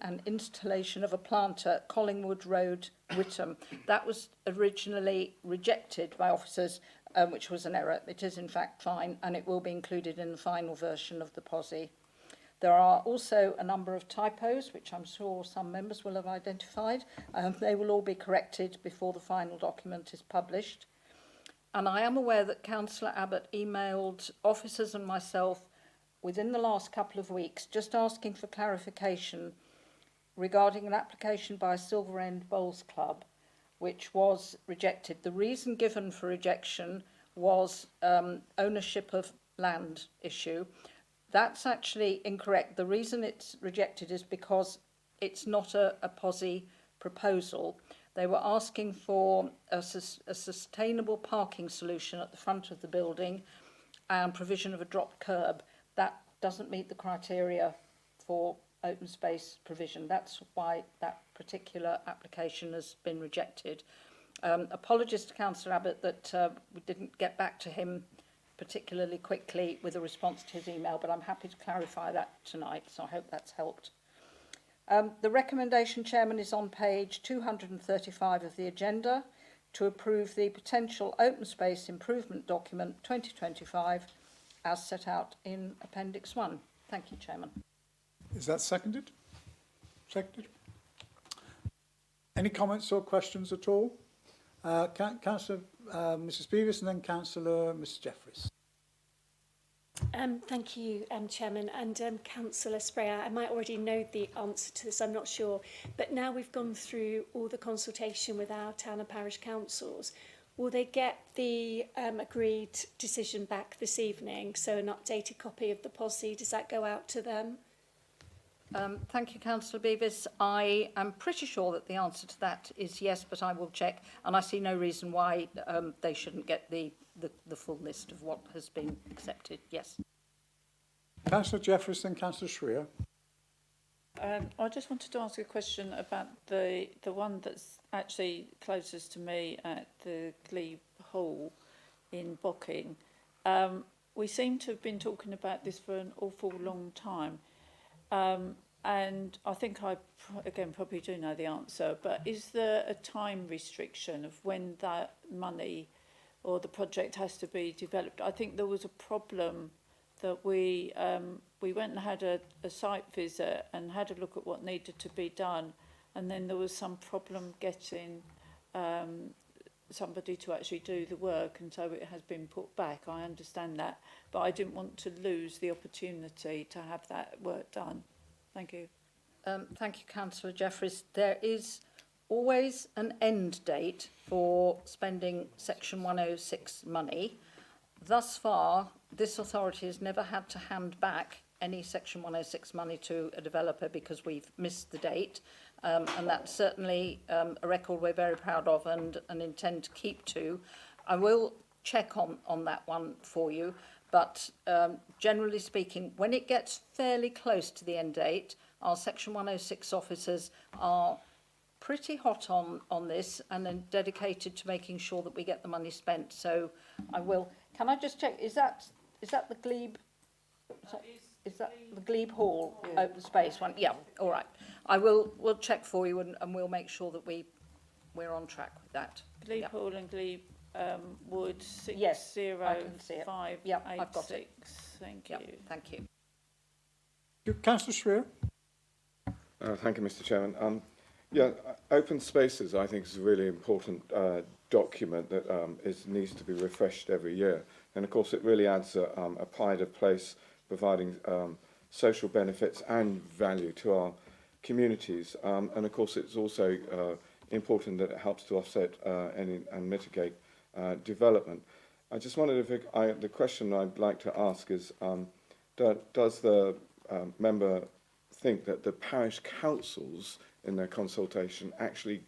and installation of a planter at Collingwood Road, Witham. That was originally rejected by officers, which was an error. It is in fact fine, and it will be included in the final version of the POSI. There are also a number of typos, which I'm sure some members will have identified. They will all be corrected before the final document is published. And I am aware that Councillor Abbott emailed officers and myself within the last couple of weeks just asking for clarification regarding an application by Silver End Bowls Club, which was rejected. The reason given for rejection was ownership of land issue. That's actually incorrect. The reason it's rejected is because it's not a POSI proposal. They were asking for a sustainable parking solution at the front of the building and provision of a dropped curb. That doesn't meet the criteria for open space provision. That's why that particular application has been rejected. Apologies to Councillor Abbott that we didn't get back to him particularly quickly with a response to his email, but I'm happy to clarify that tonight, so I hope that's helped. The recommendation, Chairman, is on page 235 of the agenda to approve the potential open space improvement document 2025 as set out in Appendix 1. Thank you, Chairman. Is that seconded? Seconded. Any comments or questions at all? Councillor Mrs Beavis and then Councillor Mrs Jeffries. Thank you, Chairman, and Councillor Sprayer. I might already know the answer to this, I'm not sure, but now we've gone through all the consultation with our town and parish councils, will they get the agreed decision back this evening, so an updated copy of the POSI, does that go out to them? Thank you, Councillor Beavis. I am pretty sure that the answer to that is yes, but I will check, and I see no reason why they shouldn't get the full list of what has been accepted. Yes. Councillor Jeffries and Councillor Shreer. I just wanted to ask a question about the one that's actually closest to me at the Glebe Hall in Bocking. We seem to have been talking about this for an awful long time. And I think I, again, probably do know the answer, but is there a time restriction of when that money or the project has to be developed? I think there was a problem that we went and had a site visit and had a look at what needed to be done, and then there was some problem getting somebody to actually do the work, and so it has been put back. I understand that, but I didn't want to lose the opportunity to have that work done. Thank you. Thank you, Councillor Jeffries. There is always an end date for spending Section 106 money. Thus far, this authority has never had to hand back any Section 106 money to a developer because we've missed the date. And that's certainly a record we're very proud of and intend to keep to. I will check on that one for you, but generally speaking, when it gets fairly close to the end date, our Section 106 officers are pretty hot on this and then dedicated to making sure that we get the money spent. So I will. Can I just check? Is that the Glebe? Is that the Glebe Hall open space one? Yeah. All right. We'll check for you and we'll make sure that we're on track with that. Glebe Hall and Glebe Wood 605886. Yes, I can see it. Yep, I've got it. Thank you. Yep, thank you. Councillor Shreer. Thank you, Mr Chairman. Yeah, open spaces, I think, is a really important document that needs to be refreshed every year. And, of course, it really adds a pride of place, providing social benefits and value to our communities. And, of course, it's also important that it helps to offset and mitigate development. I just wondered if the question I'd like to ask is, does the member think that the parish councils in their consultation actually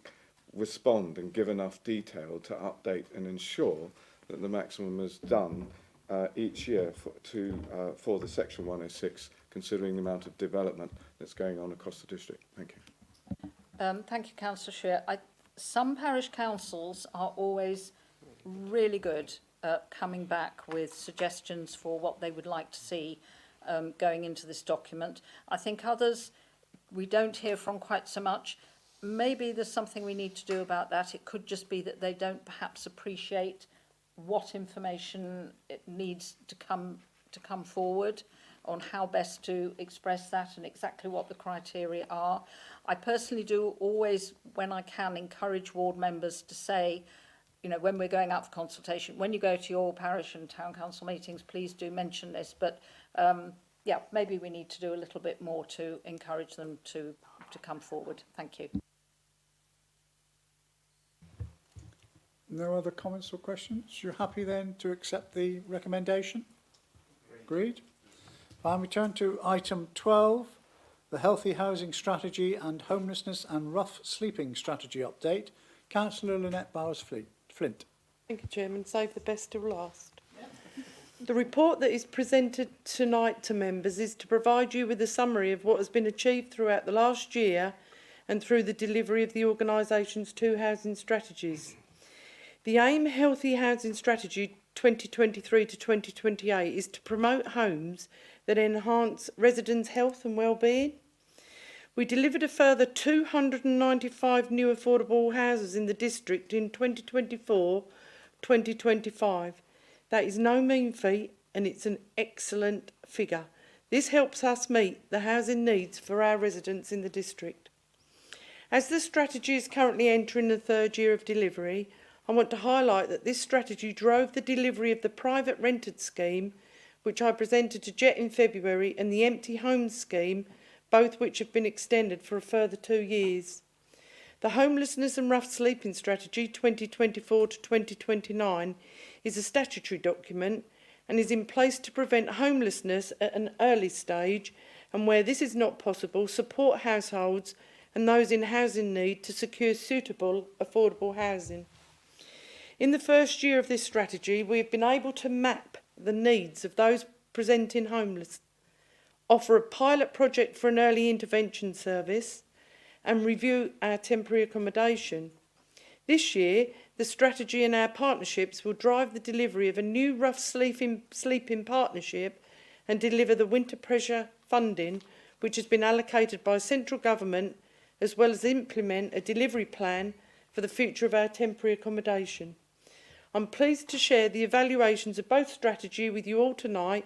respond and give enough detail to update and ensure that the maximum is done each year for the Section 106, considering the amount of development that's going on across the district? Thank you. Thank you, Councillor Shreer. Some parish councils are always really good at coming back with suggestions for what they would like to see going into this document. I think others we don't hear from quite so much. Maybe there's something we need to do about that. It could just be that they don't perhaps appreciate what information it needs to come forward on how best to express that and exactly what the criteria are. I personally do always, when I can, encourage ward members to say, you know, when we're going out for consultation, when you go to your parish and town council meetings, please do mention this. But yeah, maybe we need to do a little bit more to encourage them to come forward. Thank you. No other comments or questions? You're happy then to accept the recommendation? Agreed. Fine, we turn to item 12, the Healthy Housing Strategy and Homelessness and Rough Sleeping Strategy Update. Councillor Lynette Bowers-Flint. Thank you, Chairman. Save the best till last. The report that is presented tonight to members is to provide you with a summary of what has been achieved throughout the last year and through the delivery of the organisation's 2 housing strategies. The AIM Healthy Housing Strategy 2023 to 2028 is to promote homes that enhance residents' health and well-being. We delivered a further 295 new affordable houses in the district in 2024-2025. That is no mean feat, and it's an excellent figure. This helps us meet the housing needs for our residents in the district. As the strategy is currently entering the 3rd year of delivery, I want to highlight that this strategy drove the delivery of the private rented scheme, which I presented to Jet in February, and the empty homes scheme, both which have been extended for a further 2 years. The Homelessness and Rough Sleeping Strategy 2024 to 2029 is a statutory document and is in place to prevent homelessness at an early stage, and where this is not possible, support households and those in housing need to secure suitable, affordable housing. In the 1st year of this strategy, we have been able to map the needs of those presenting homeless, offer a pilot project for an early intervention service, and review our temporary accommodation. This year, the strategy and our partnerships will drive the delivery of a new rough sleeping partnership and deliver the winter pressure funding, which has been allocated by central government, as well as implement a delivery plan for the future of our temporary accommodation. I'm pleased to share the evaluations of both strategy with you all tonight.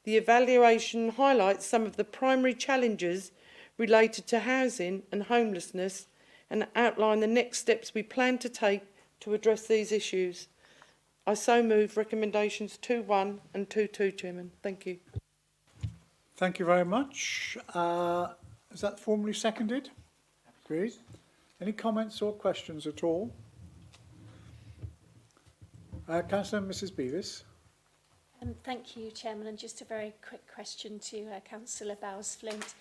The evaluation highlights some of the primary challenges related to housing and homelessness and outline the next steps we plan to take to address these issues. I so move recommendations 2.1 and 2.2, Chairman. Thank you. Thank you very much. Is that formally seconded? Agreed. Any comments or questions at all? Councillor Mrs Beavis. Thank you, Chairman. And just a very quick question to Councillor Bowers-Flint.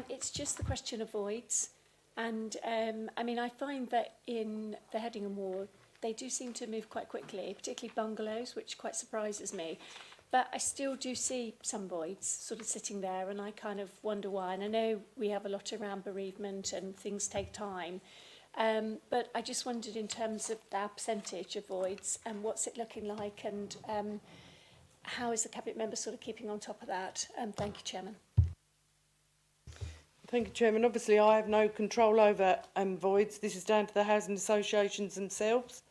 It's just the question of voids. And I mean, I find that in the Headingham ward, they do seem to move quite quickly, particularly bungalows, which quite surprises me. But I still do see some voids sort of sitting there, and I kind of wonder why. And I know we have a lot around bereavement and things take time. But I just wondered in terms of our percentage of voids and what's it looking like, and how is the Cabinet member sort of keeping on top of that? Thank you, Chairman. Thank you, Chairman. Obviously, I have no control over voids. This is down to the housing associations themselves.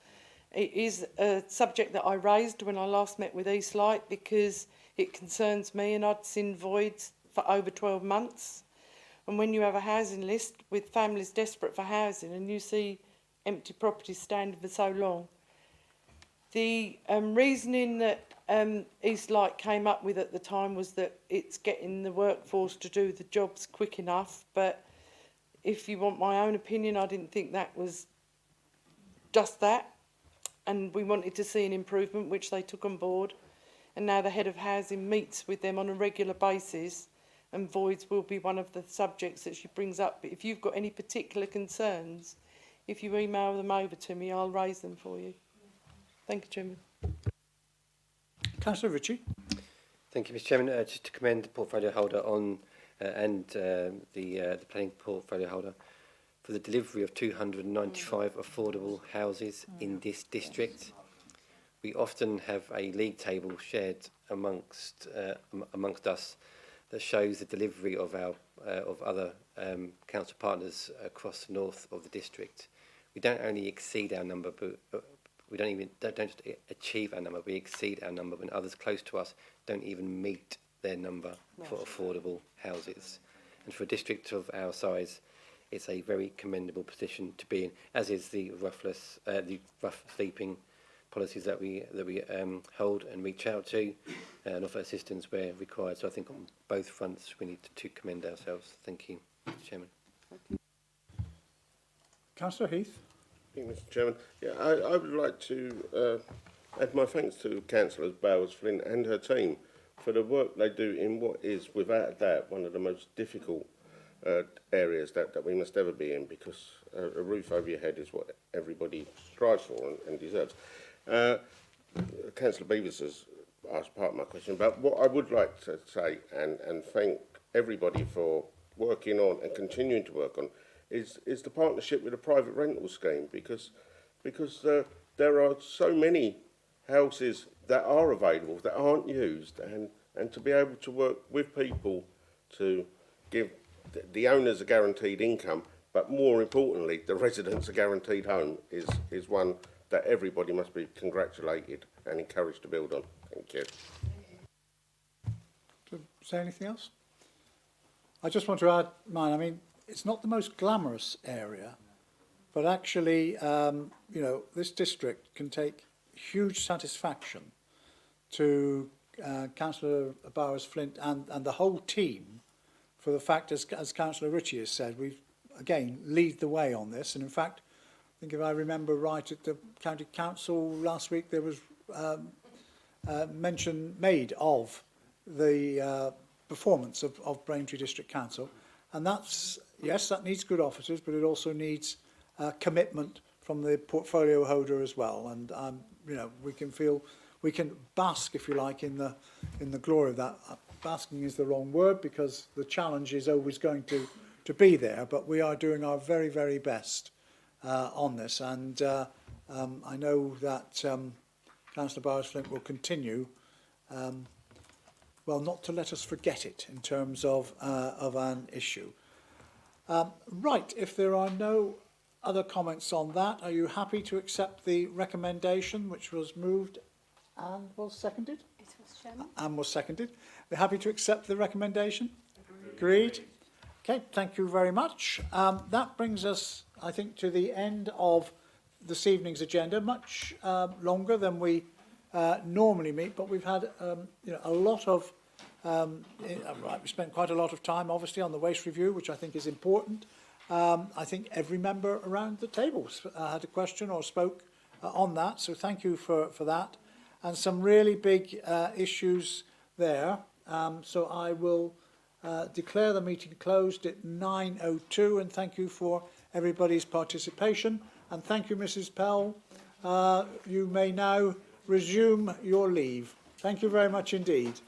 It is a subject that I raised when I last met with Eastlight because it concerns me, and I'd seen voids for over 12 months. And when you have a housing list with families desperate for housing and you see empty properties standing for so long, the reasoning that Eastlight came up with at the time was that it's getting the workforce to do the jobs quick enough. But if you want my own opinion, I didn't think that was just that. And we wanted to see an improvement, which they took on board. And now the head of housing meets with them on a regular basis, and voids will be one of the subjects that she brings up. But if you've got any particular concerns, if you email them over to me, I'll raise them for you. Thank you, Chairman. Councillor Ritchie. Thank you, Mr Chairman. Just to commend the portfolio holder on and the planning portfolio holder for the delivery of 295 affordable houses in this district. We often have a league table shared amongst us that shows the delivery of our of other council partners across the north of the district. We don't only exceed our number, but we don't just achieve our number. We exceed our number when others close to us don't even meet their number for affordable houses. And for a district of our size, it's a very commendable position to be in, as is the rough sleeping policies that we hold and reach out to, and offer assistance where required. So I think on both fronts we need to commend ourselves. Thank you, Mr. Chairman. Councillor Heath. Thank you, Mr. Chairman. Yeah, I would like to add my thanks to Councillors Bowers, Flint and her team for the work they do in what is, without a doubt, one of the most difficult areas that we must ever be in, because a roof over your head is what everybody strives for and deserves. Councillor Beavers has asked part of my question, but what I would like to say and thank everybody for working on and continuing to work on is the partnership with the private rental scheme, because there are so many houses that are available that aren't used, and to be able to work with people to give the owners a guaranteed income, but more importantly the residents a guaranteed home, is one that everybody must be congratulated and encouraged to build on. Thank you. To say anything else? I just want to add mine. I mean, it's not the most glamorous area, but actually, you know, this district can take huge satisfaction to Councillor Bowers Flint and the whole team for the fact, as Councillor Ritchie has said, we've again lead the way on this. And in fact, I think if I remember right, at the County Council last week there was mention made of the performance of Braintree District Council, and that's, yes, that needs good officers, but it also needs commitment from the portfolio holder as well. And you know, we can bask, if you like, in the glory of that. Basking is the wrong word, because the challenge is always going to be there, but we are doing our very, very best on this. And I know that Councillor Bowers Flint will continue, well, not to let us forget it in terms of an issue. Right, if there are no other comments on that, are you happy to accept the recommendation which was moved and was seconded? It was, Chairman. And was seconded. We're happy to accept the recommendation? Agreed. Okay, thank you very much. That brings us, I think, to the end of this evening's agenda, much longer than we normally meet, but we've had you know, a lot of, right, we spent quite a lot of time, obviously, on the waste review, which I think is important. I think every member around the table had a question or spoke on that, so thank you for that. And some really big issues there. So I will declare the meeting closed at 9:02, and thank you for everybody's participation. And thank you, Mrs. Pell. You may now resume your leave. Thank you very much indeed.